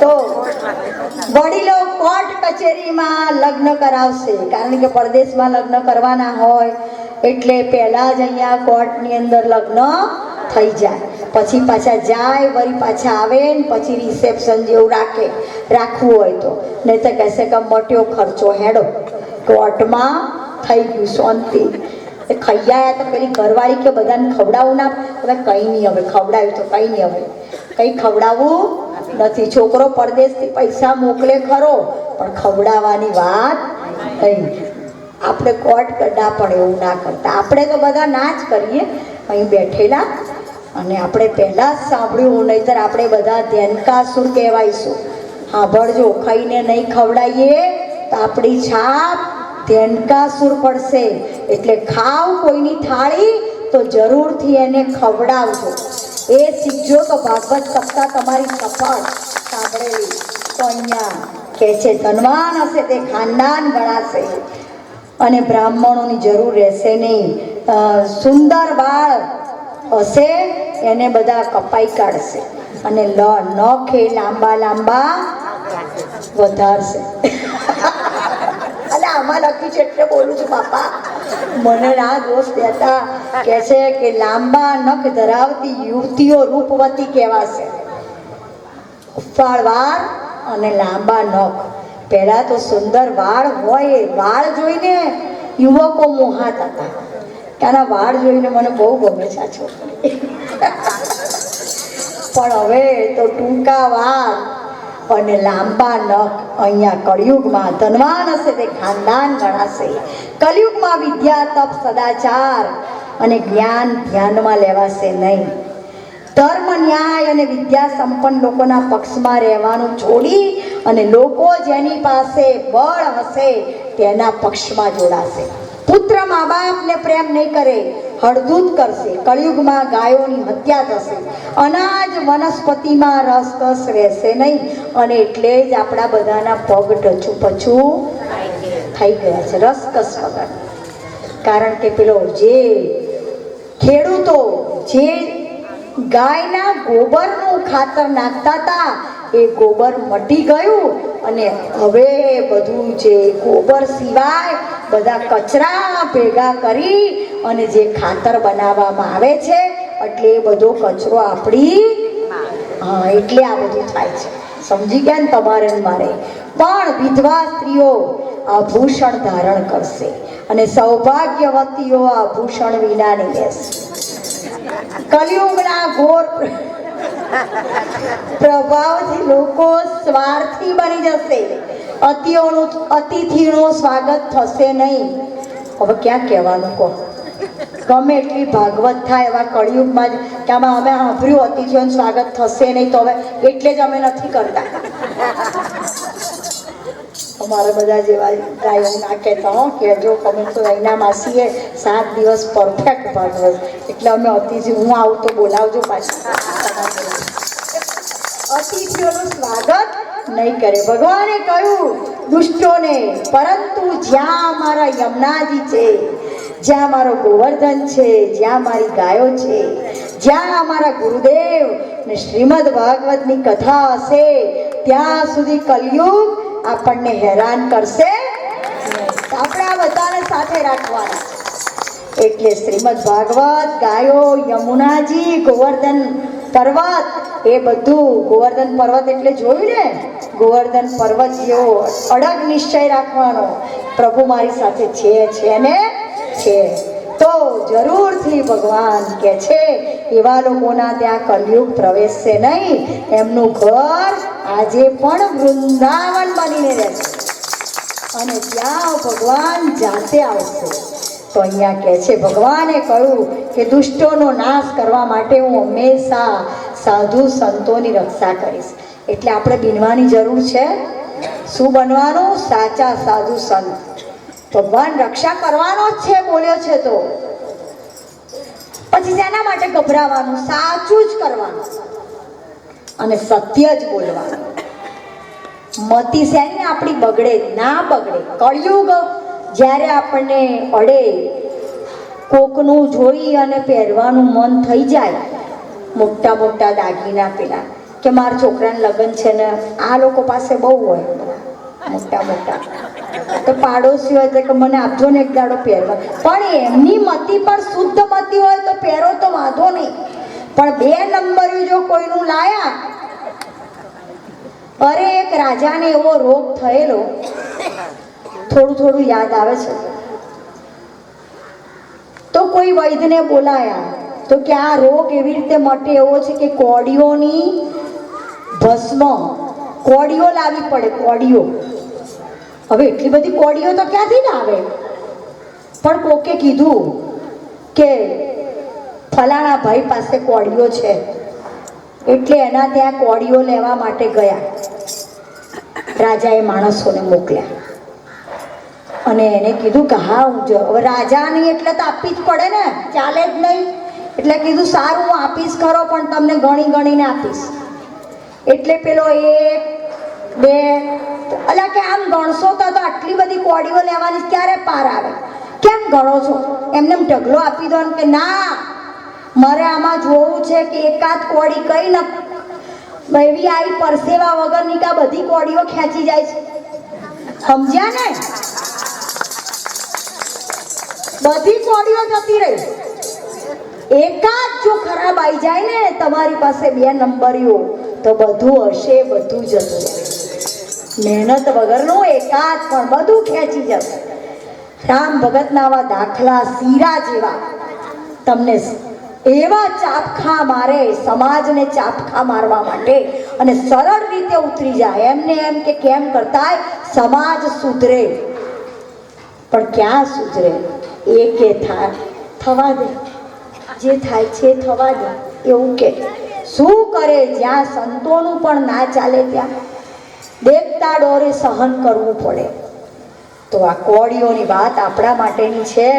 તો વડીલો કોર્ટ કચેરીમાં લગ્ન કરાવશે, કારણ કે પરદેશમાં લગ્ન કરવાના હોય એટલે પહેલા જ અહીંયા કોર્ટની અંદર લગ્ન થઈ જાય. પછી પાછા જાય, વળી પાછા આવે ને પછી રિસેપ્શન જેવું રાખવું હોય તો. નહીં તો કહેશે કે મોટો ખર્ચો હેડો કોર્ટમાં થઈ ગયું શાંતિ. ખાઈ આવ્યા તો પેલી ઘરવાળી કે બધાને ખવડાવવું ના? હવે કંઈ નહીં, હવે ખવડાવ્યું તો કંઈ નહીં, હવે કંઈ ખવડાવવું નથી. છોકરો પરદેશથી પૈસા મોકલે ખરો પણ ખવડાવવાની વાત નહીં. આપણે કોર્ટ ના પણ એવું ના કરતા. આપણે તો બધા ના જ કરીએ અહીં બેઠેલા. અને આપણે પહેલાં જ સાંભળ્યું, નહીંતર આપણે બધા ધ્યાનકાસુર કહેવાઈશું. સાંભળજો, ખાઈને નહીં ખવડાવીએ તો આપણી છાપ ધ્યાનકાસુર પડશે. એટલે ખાવ કોઈની થાળી તો જરૂરથી એને ખવડાવજો. એ શીખજો તો ભાગવત સપ્તાહ તમારી સફળ સાંભળેલી. તો અહીંયા કહે છે ધનવાન હશે તે ખાનદાન ગણાશે અને બ્રાહ્મણોની જરૂર રહેશે નહીં. સુંદર વાળ હશે એને બધા કપાઈ કાઢશે અને નખે લાંબા વધારશે. એટલે આમાં લખ્યું છે એટલે બોલું છું બાપા, મને ના દોષ દેતા. કે છે કે લાંબા નખ ધરાવતી યુવતીઓ રૂપવતી કહેવાશે. ઉફાળ વાળ અને લાંબા નખ. પહેલા તો સુંદર વાળ હોય, વાળ જોઈને યુવકો મોહાત હતા. તારા વાળ જોઈને મને બહુ ગમે છે આ છોકરી. પણ હવે તો ટૂંકા વાળ અને લાંબા નખ. અહીંયા કળિયુગમાં ધનવાન હશે તે ખાનદાન ગણાશે. કલયુગમાં વિદ્યા, તપ, સદાચાર અને જ્ઞાન ધ્યાનમાં લેવાશે નહીં. ધર્મ, ન્યાય અને વિદ્યા સંપન્ન લોકોના પક્ષમાં રહેવાનું છોડી અને લોકો જેની પાસે બળ હશે તેના પક્ષમાં જોડાશે. પુત્ર મા બાપને પ્રેમ નહીં કરે, હળદૂત કરશે. કળિયુગમાં ગાયોની હત્યા થશે. અનાજ વનસ્પતિમાં રસકસ રહેશે નહીં. અને એટલે જ આપણા બધાના પગ ટચું પછું થઈ ગયા છે રસકસ વગર. કારણ કે પેલો જે ખેડૂતો જે ગાયના ગોબરનું ખાતર નાખતા હતા એ ગોબર મટી ગયું અને હવે બધું જે ગોબર સિવાય બધા કચરા ભેગા કરી અને જે ખાતર બનાવવામાં આવે છે એટલે એ બધો કચરો આપણી એટલે આ બધું થાય છે. સમજી ગયા ને તમારે મારે. પણ વિધવા સ્ત્રીઓ આભૂષણ ધારણ કરશે અને સૌભાગ્યવતીઓ આભૂષણ વિનાની રહેશે. કલયુગના ઘોર પ્રભાવથી લોકો સ્વાર્થી બની જશે. અતિથિનું સ્વાગત થશે નહીં. હવે ક્યાં કહેવાનું કહો? ગમે એટલી ભાગવત થાય એવા કળિયુગમાં જ કે આમાં અમે સાંભળ્યું અતિથિઓનું સ્વાગત થશે નહીં તો હવે એટલે જ અમે નથી કરતા. અમારા બધા જેવા ગાયો ના કહેતા કહેજો તમે તો એના માસીએ 7 દિવસ પરફેક્ટ ભાગવત એટલે અમે અતિથિ હું આવું તો બોલાવજો પાછું. અતિથિઓનું સ્વાગત નહીં કરે. ભગવાને કહ્યું દુષ્ટોને, પરંતુ જ્યાં અમારા યમુનાજી છે, જ્યાં મારો ગોવર્ધન છે, જ્યાં મારી ગાયો છે, જ્યાં અમારા ગુરુદેવ ને શ્રીમદ ભાગવતની કથા હશે ત્યાં સુધી કલયુગ આપણને હેરાન કરશે. આપણે આ બધાને સાથે રાખવાના. એટલે શ્રીમદ ભાગવત, ગાયો, યમુનાજી, ગોવર્ધન પર્વત એ બધું. ગોવર્ધન પર્વત એટલે જોયું ને, ગોવર્ધન પર્વત જેવો અડગ નિશ્ચય રાખવાનો પ્રભુ મારી સાથે છે ને છે તો જરૂરથી ભગવાન કે છે એવા લોકોના ત્યાં કલયુગ પ્રવેશશે નહીં. એમનું ઘર આજે પણ વૃંદાવન બનીને રહેશે અને ત્યાં ભગવાન જાતે આવશે. તો અહીંયા કહે છે ભગવાને કહ્યું કે દુષ્ટોનો નાશ કરવા માટે હું હંમેશા સાધુ સંતોની રક્ષા કરીશ. એટલે આપણે બનવાની જરૂર છે. શું બનવાનું? સાચા સાધુ સંત. ભગવાન રક્ષા કરવાનો જ છે બોલ્યો છે તો પછી શેના માટે ગભરાવાનું? સાચું જ કરવાનું અને સત્ય જ બોલવાનું. મતિ શેની આપણી બગડે ના બગડે. કળિયુગ જ્યારે આપણને અડે, કોકનું જોઈ અને પહેરવાનું મન થઈ જાય, મોટા મોટા દાગીના પેલા કે મારા છોકરાને લગ્ન છે ને આ લોકો પાસે બહુ હોય મોટા મોટા તો પાડોશી હોય કે મને આપજો ને એક દાડો પહેરવા. પણ એમની મતિ પણ શુદ્ધ મતિ હોય તો પહેરો તો વાંધો નહીં. પણ 2 નંબર્યું જો કોઈનું લાયા. અરે એક રાજાને એવો રોગ થયેલો, થોડું યાદ આવે છે. તો કોઈ વૈદ્યને બોલાયા તો કે આ રોગ એવી રીતે મટે એવો છે કે કોડીઓની ભસ્મ, કોડીઓ લાવવી પડે. કોડીઓ હવે એટલી બધી કોડીઓ તો ક્યાંથી ના આવે? પણ કોકે કીધું કે ફલાણા ભાઈ પાસે કોડીઓ છે એટલે એના ત્યાં કોડીઓ લેવા માટે ગયા. રાજાએ માણસોને મોકલ્યા અને એને કીધું કે હા હું હવે રાજા નહીં એટલે તો આપવી જ પડે ને, ચાલે જ નહીં. એટલે કીધું સારું હું આપીશ ખરો પણ તમને ગણી ગણીને આપીશ. એટલે પેલો 1 2 અલા કે આમ ગણશો તો આટલી બધી કોડીઓ લેવાની ક્યારે પાર આવે? કેમ ગણો છો? એમને ઢગલો આપી દો કે ના મારે આમાં જોવું છે કે એકાદ કોડી કઈ ન એવી આવી પરસેવા વગરની કા બધી કોડીઓ ખેંચી જાય છે. સમજ્યા ને? બધી કોડીઓ જતી રહી. એકાદ જો ખરાબ આવી જાય ને તમારી પાસે 2 નંબરીઓ તો બધું હશે, બધું જતું રહે. મહેનત વગરનું એકાદ પણ બધું ખેંચી જશે. રામ ભગતના આવા દાખલા શીરા જેવા તમને એવા ચાપખા મારે સમાજને ચાપખા મારવા માટે અને સરળ રીતે ઉતરી જાય એમને એમ કે કેમ કરતાય સમાજ સુધરે, પણ ક્યાં સુધરે? એ કે થાય થવા દે, જે થાય છે થવા દે એવું કે શું કરે? જ્યાં સંતોનું પણ ના ચાલે ત્યાં દેખતા ડોરે સહન કરવું પડે. તો આ કોળીઓની વાત આપણા માટેની છે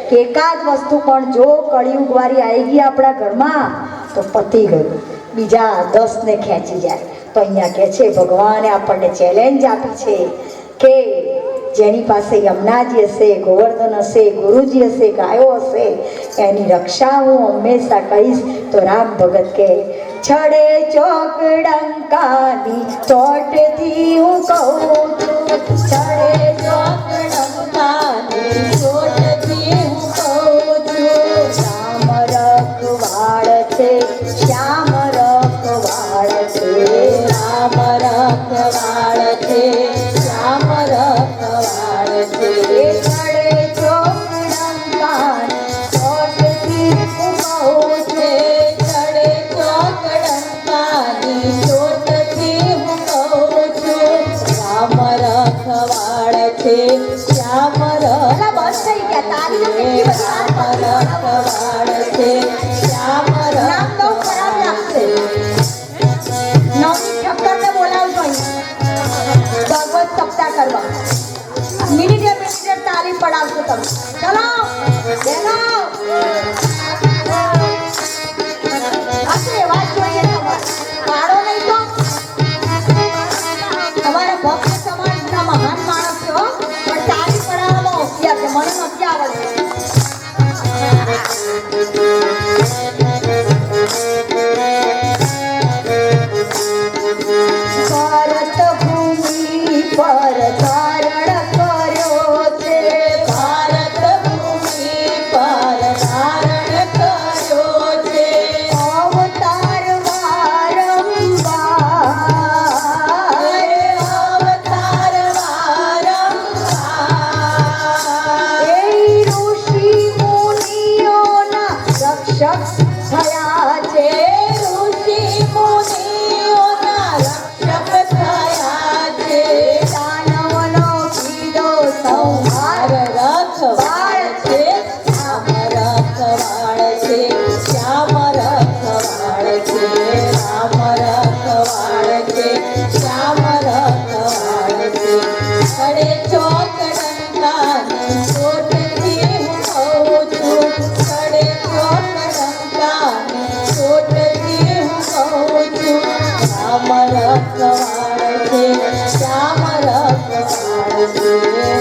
કે એકાદ વસ્તુ પણ જો કળિયુગ વાળી આવી ગઈ આપણા ઘરમાં તો પતી ગયું, બીજા 10 ને ખેંચી જાય. તો અહીંયા કહે છે ભગવાને આપણને ચેલેન્જ આપી છે કે જેની પાસે યમુનાજી હશે, ગોવર્ધન હશે, ગુરુજી હશે, ગાયો હશે, એની રક્ષા હું હંમેશા કહીશ. તો રામ ભગત કે છડે ચોકડંકાની ચોટથી હું કહું છું, છડે ચોકડંકાની ચોટથી હું કહું છું. શ્યામ રખવાળ છે, શ્યામ રખવાળ છે, રામ રખવાળ છે, શ્યામ રખવાળ છે. છડે ચોકડંકાની ચોટથી હું કહું છું, છડે ચોકડંકાની ચોટથી હું કહું છું. રામ રખવાળ છે, શ્યામ રખવાળ છે, શ્યામ રખવાળ છે, શ્યામ રખવાળ છે. નવની ઠક્કરને બોલાવજો ભગવત સપ્તાહ કરવા. મિનિટે મિનિટે તાલીમ પડાવશો તમે. ચલો બેનો આટલી વાત જોઈએ તમારે પાડો નહીં તો તમારા ભક્ત સમાજના મહાન માણસ છે હો, પણ તાલીમ પડાવવામાં હોશિયાર છે. મને નથી આવડતું. ભારત ભૂમિ પર ધારણ કર્યો છે, ભારત ભૂમિ પર ધારણ કર્યો છે. અવતાર વારંવાર, અવતાર વારંવાર એ ઋષિ મુનિઓના રક્ષક થયા છે, ઋષિ મુનિઓના રક્ષક થયા છે. દાનવનો કીધો સંહાર રખવાળ છે, શ્યામ રખવાળ છે, શ્યામ રખવાળ છે, રામ રખવાળ છે, શ્યામ રખવાળ છે. છડે ચોકડંકાની ચોટથી હું કહું છું, છડે ચોકડંકાની ચોટથી હું કહું છું. રામ રખવાળ છે, શ્યામ રખવાળ છે,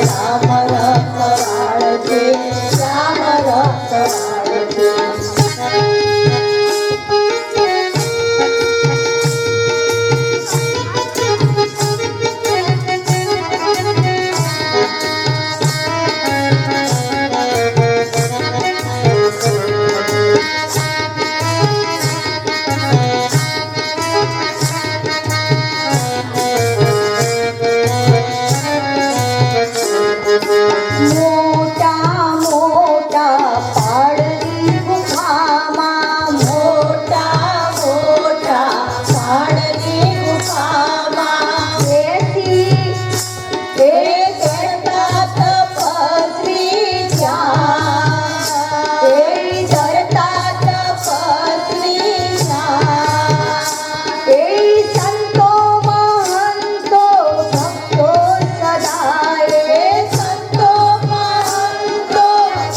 રામ રખવાળ છે, શ્યામ રખવાળ છે. મોટા મોટા પાડની ગુફામાં, મોટા મોટા પાડની ગુફામાં બેસી એ કરતા તપસ્વી જ્યાં, એ ધરતા તપસ્વી જ્યાં. એ સંતો મહંતો ભક્તો સદાય, એ સંતો મહંતો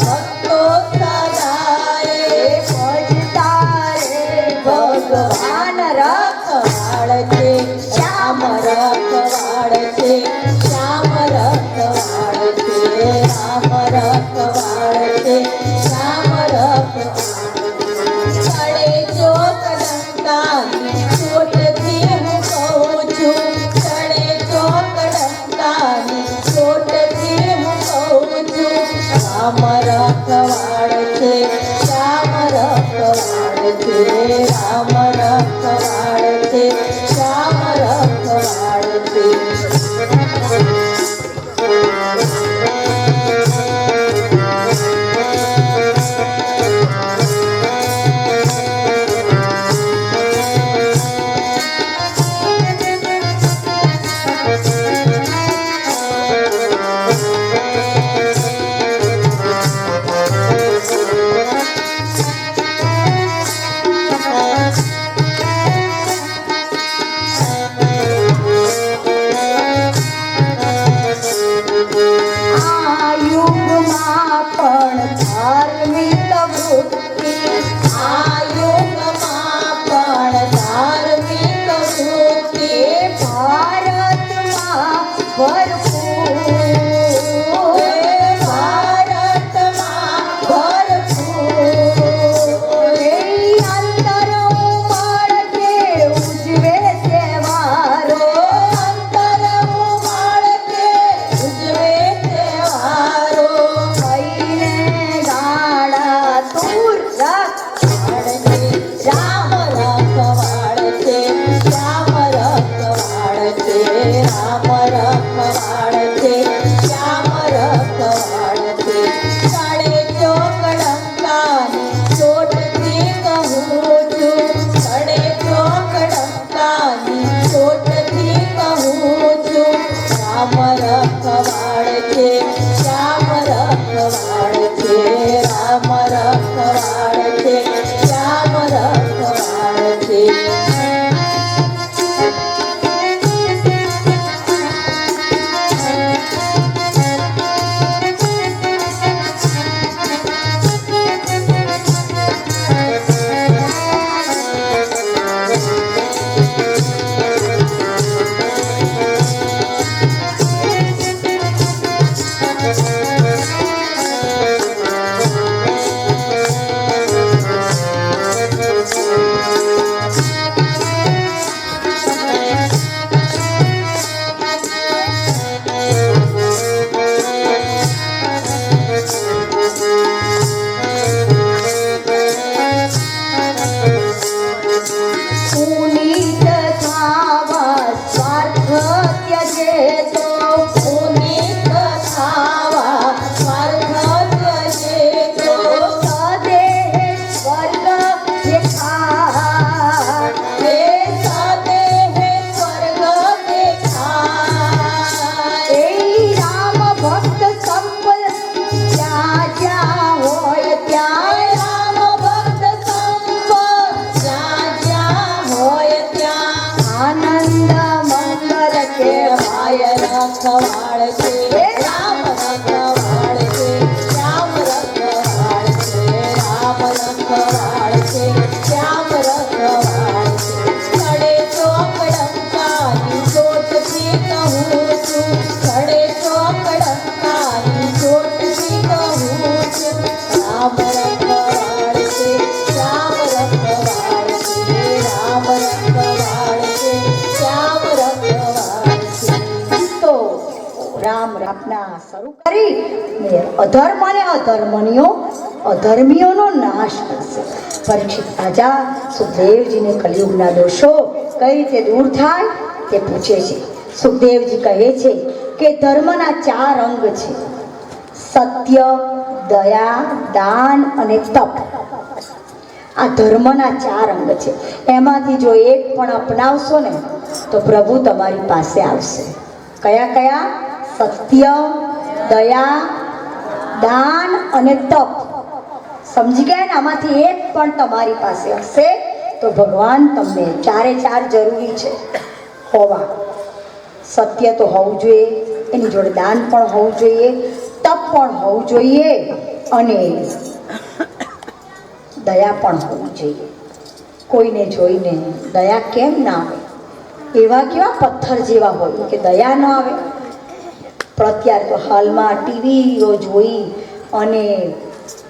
ભક્તો સદાય ભજતા રે ભગવાન. રખવાળ છે, શ્યામ રખવાળ છે, શ્યામ રખવાળ છે, રામ રખવાળ છે, શ્યામ રખવાળ. છડે ચોકડંકાની ચોટથી હું કહું છું, છડે ચોકડંકાની ચોટથી હું કહું છું. રામ રખવાળ છે, શ્યામ રખવાળ છે, રામ રખવાળ છે, શ્યામ રખવાળ છે. ભરપૂર ભારતમાં ભરપૂર અંતર ઉમળ કે ઉજવે તહેવારો અંતર ઉમળ કે ઉજવે તહેવારો કઈને ગાડા તુર રામ રખવાડ છે શ્યામ રખવાડ છે રામ રખવાડ છે શ્યામ રખવાડ છે સાડે ચોકડંકાની ચોટથી કહું છું સાડે ચોકડંકાની ચોટથી કહું છું રામ રખવાડ છે શ્યામ રખવાડ છે રામ રખવાડ છે શ્યામ રખવાડ છે પુનીત થાવા સ્વાર્થ ત્યજેતો પુનીત થાવા સ્વાર્થ ત્યજેતો સદેહ સ્વર્ગ દેખા હે સદેહ સ્વર્ગ દેખા એ રામ ભક્ત સંપલ જ્યાં જ્યાં હોય ત્યાં રામ ભક્ત સંપલ જ્યાં જ્યાં હોય ત્યાં આનંદ મંગલ કે ભાય રખવાડ છે રામ રખવાડ છે શ્યામ રખવાડ છે રામ રખવાડ છે શ્યામ રખવાડ છે સડે ચોકડંકાની ચોટથી કહું છું સડે ચોકડંકાની ચોટથી કહું છું રામ રખવાડ છે શ્યામ રખવાડ છે રામ રખવાડ છે શ્યામ રખવાડ છે તો રામ આપના શરૂ કરી ને અધર્મ અને અધર્મીઓનો નાશ કરશે. પરીક્ષિત રાજા સુખદેવજીને કલિયુગના દોષો કઈ રીતે દૂર થાય તે પૂછે છે. સુખદેવજી કહે છે કે ધર્મના 4 અંગ છે: સત્ય, દયા, દાન અને તપ. આ ધર્મના 4 અંગ છે. એમાંથી જો એક પણ અપનાવશો ને તો પ્રભુ તમારી પાસે આવશે. કયા કયા? સત્ય, દયા, દાન અને તપ. સમજી ગયા ને? આમાંથી એક પણ તમારી પાસે હશે તો ભગવાન તમને 4 જરૂરી છે હોવા. સત્ય તો હોવું જોઈએ, એની જોડે દાન પણ હોવું જોઈએ, તપ પણ હોવું જોઈએ અને દયા પણ હોવી જોઈએ. કોઈને જોઈને દયા કેમ ના આવે? એવા કેવા પથ્થર જેવા હોય કે દયા ન આવે? પણ અત્યારે તો હાલમાં ટીવીઓ જોઈ અને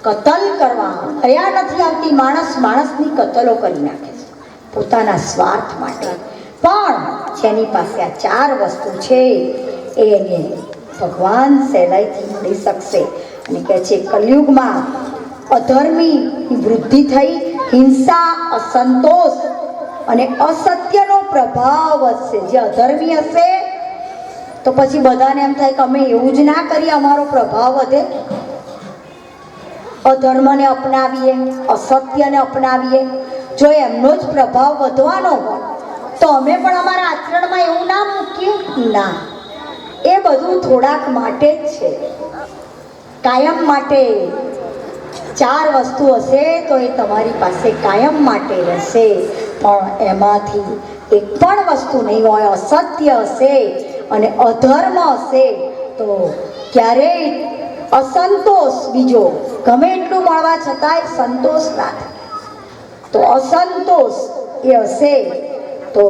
કતલ કરવા દયા નથી આવતી. માણસની કતલો કરી નાખે છે પોતાના સ્વાર્થ માટે. પણ જેની પાસે આ 4 વસ્તુ છે એને ભગવાન સહેલાઈથી મળી શકશે. અને કહે છે કલયુગમાં અધર્મીની વૃદ્ધિ થઈ, હિંસા, અસંતોષ અને અસત્યનો પ્રભાવ વધશે. જે અધર્મી હશે તો પછી બધાને એમ થાય કે અમે એવું જ ના કરીએ, અમારો પ્રભાવ વધે. અધર્મને અપનાવીએ, અસત્યને અપનાવીએ, જો એમનો જ પ્રભાવ વધવાનો હોય તો અમે પણ અમારા આચરણમાં એવું ના મૂકીએ. ના, એ બધું થોડાક માટે જ છે, કાયમ માટે. 4 વસ્તુ હશે તો એ તમારી પાસે કાયમ માટે રહેશે. પણ એમાંથી એક પણ વસ્તુ નહીં હોય, અસત્ય હશે અને અધર્મ હશે તો ક્યારેય અસંતોષ, બીજો ગમે એટલું મળવા છતાંય સંતોષ ના થાય. તો અસંતોષ એ હશે તો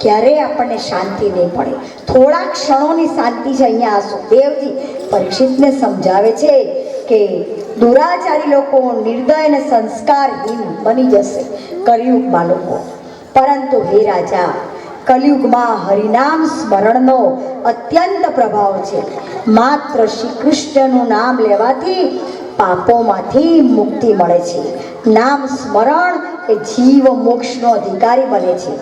ક્યારેય આપણને શાંતિ નહીં પડે. થોડા ક્ષણોની શાંતિ છે. અહીંયા સુખદેવજી પરીક્ષિતને સમજાવે છે કે દુરાચારી લોકો નિર્દય અને સંસ્કારહીન બની જશે કલિયુગમાં લોકો. પરંતુ હે રાજા, કલિયુગમાં હરિનામ સ્મરણનો અત્યંત પ્રભાવ છે. માત્ર શ્રી કૃષ્ણનું નામ લેવાથી પાપોમાંથી મુક્તિ મળે છે. નામ સ્મરણ એ જીવ મોક્ષનો અધિકારી બને છે.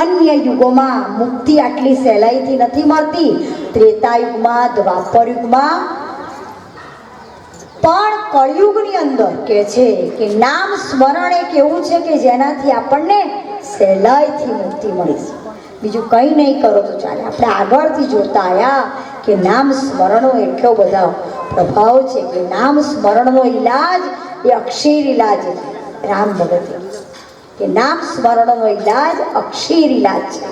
અન્ય યુગોમાં મુક્તિ આટલી સહેલાઈથી નથી મળતી. ત્રેતાયુગમાં, દ્વાપર યુગમાં, પણ કળિયુગની અંદર કે છે કે નામ સ્મરણ એક એવું છે કે જેનાથી આપણને સહેલાઈથી મુક્તિ મળી છે. બીજું કંઈ નહીં કરો તો ચાલે. આપણે આગળથી જોતા આવ્યા કે નામ સ્મરણનો એટલો બધો પ્રભાવ છે કે નામ સ્મરણનો ઈલાજ એ અક્ષર ઈલાજ છે. રામ ભગત કે નામ સ્મરણનો ઈલાજ અક્ષર ઈલાજ છે.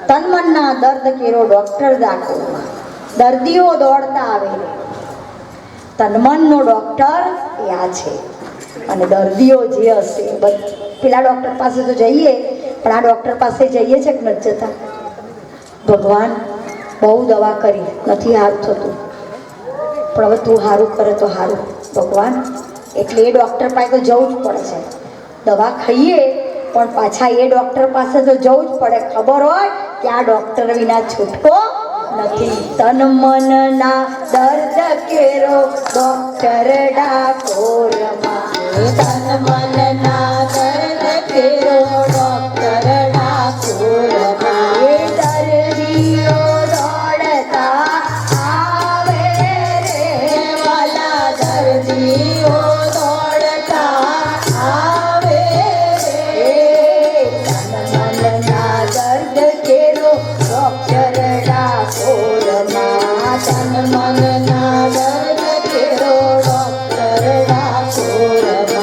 તન મનના દર્દ કેરો ડોક્ટર દાખલો, દર્દીઓ દોડતા આવે, તનમનનો ડોક્ટર એ આ છે. અને દર્દીઓ જે હશે પેલા ડોક્ટર પાસે તો જઈએ, પણ આ ડોક્ટર પાસે જઈએ છે કે નથી જતા? ભગવાન બહુ દવા કરી નથી સારું થતું, પણ હવે તું સારું કરે તો સારું ભગવાન. એટલે એ ડોક્ટર પાસે તો જવું જ પડે છે. દવા ખાઈએ પણ પાછા એ ડોક્ટર પાસે તો જવું જ પડે. ખબર હોય કે આ ડોક્ટર વિના છૂટકો નથી. તન મનના દર્દ કેરો ડોક્ટર ડાકોરમાં, તન મનના દર્દ કેરો ડોક્ટર ડાકોરમાં. એ દર્દીઓ દોડતા આવે રે વાલા, દર્દીઓ દોડતા આવે રે. તન મનના દર્દ કેરો ડોક્ટર ડાકોરમાં, તન મનના દર્દ કેરો ડોક્ટર ડાકોરમાં.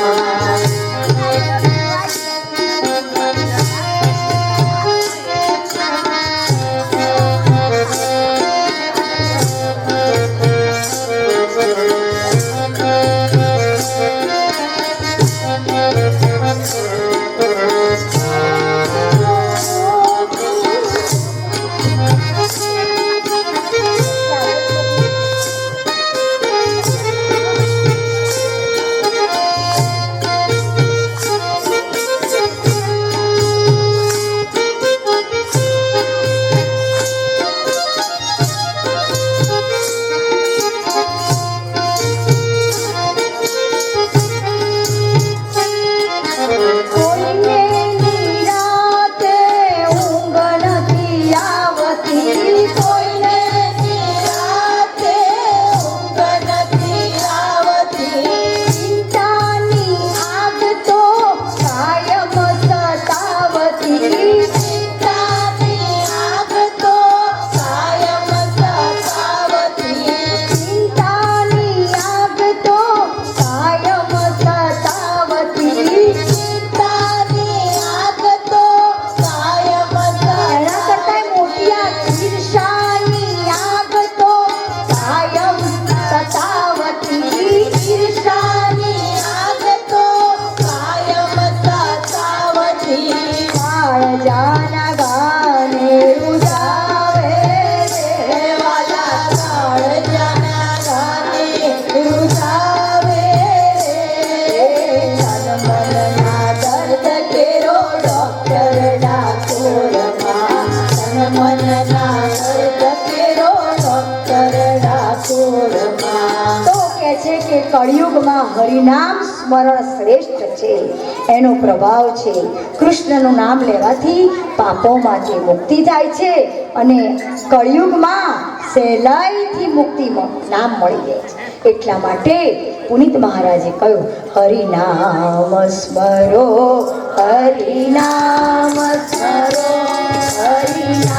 કળિયુગમાં હરિનામ સ્મરણ શ્રેષ્ઠ છે. એનો પ્રભાવ છે. કૃષ્ણનું નામ લેવાથી પાપોમાંથી મુક્તિ થાય છે અને કળિયુગમાં સહેલાઈથી મુક્તિ નામ મળી જાય છે. એટલા માટે પુનિત મહારાજે કહ્યું, હરિનામ સ્મરો, હરિનામ સ્મરો, હરિનામ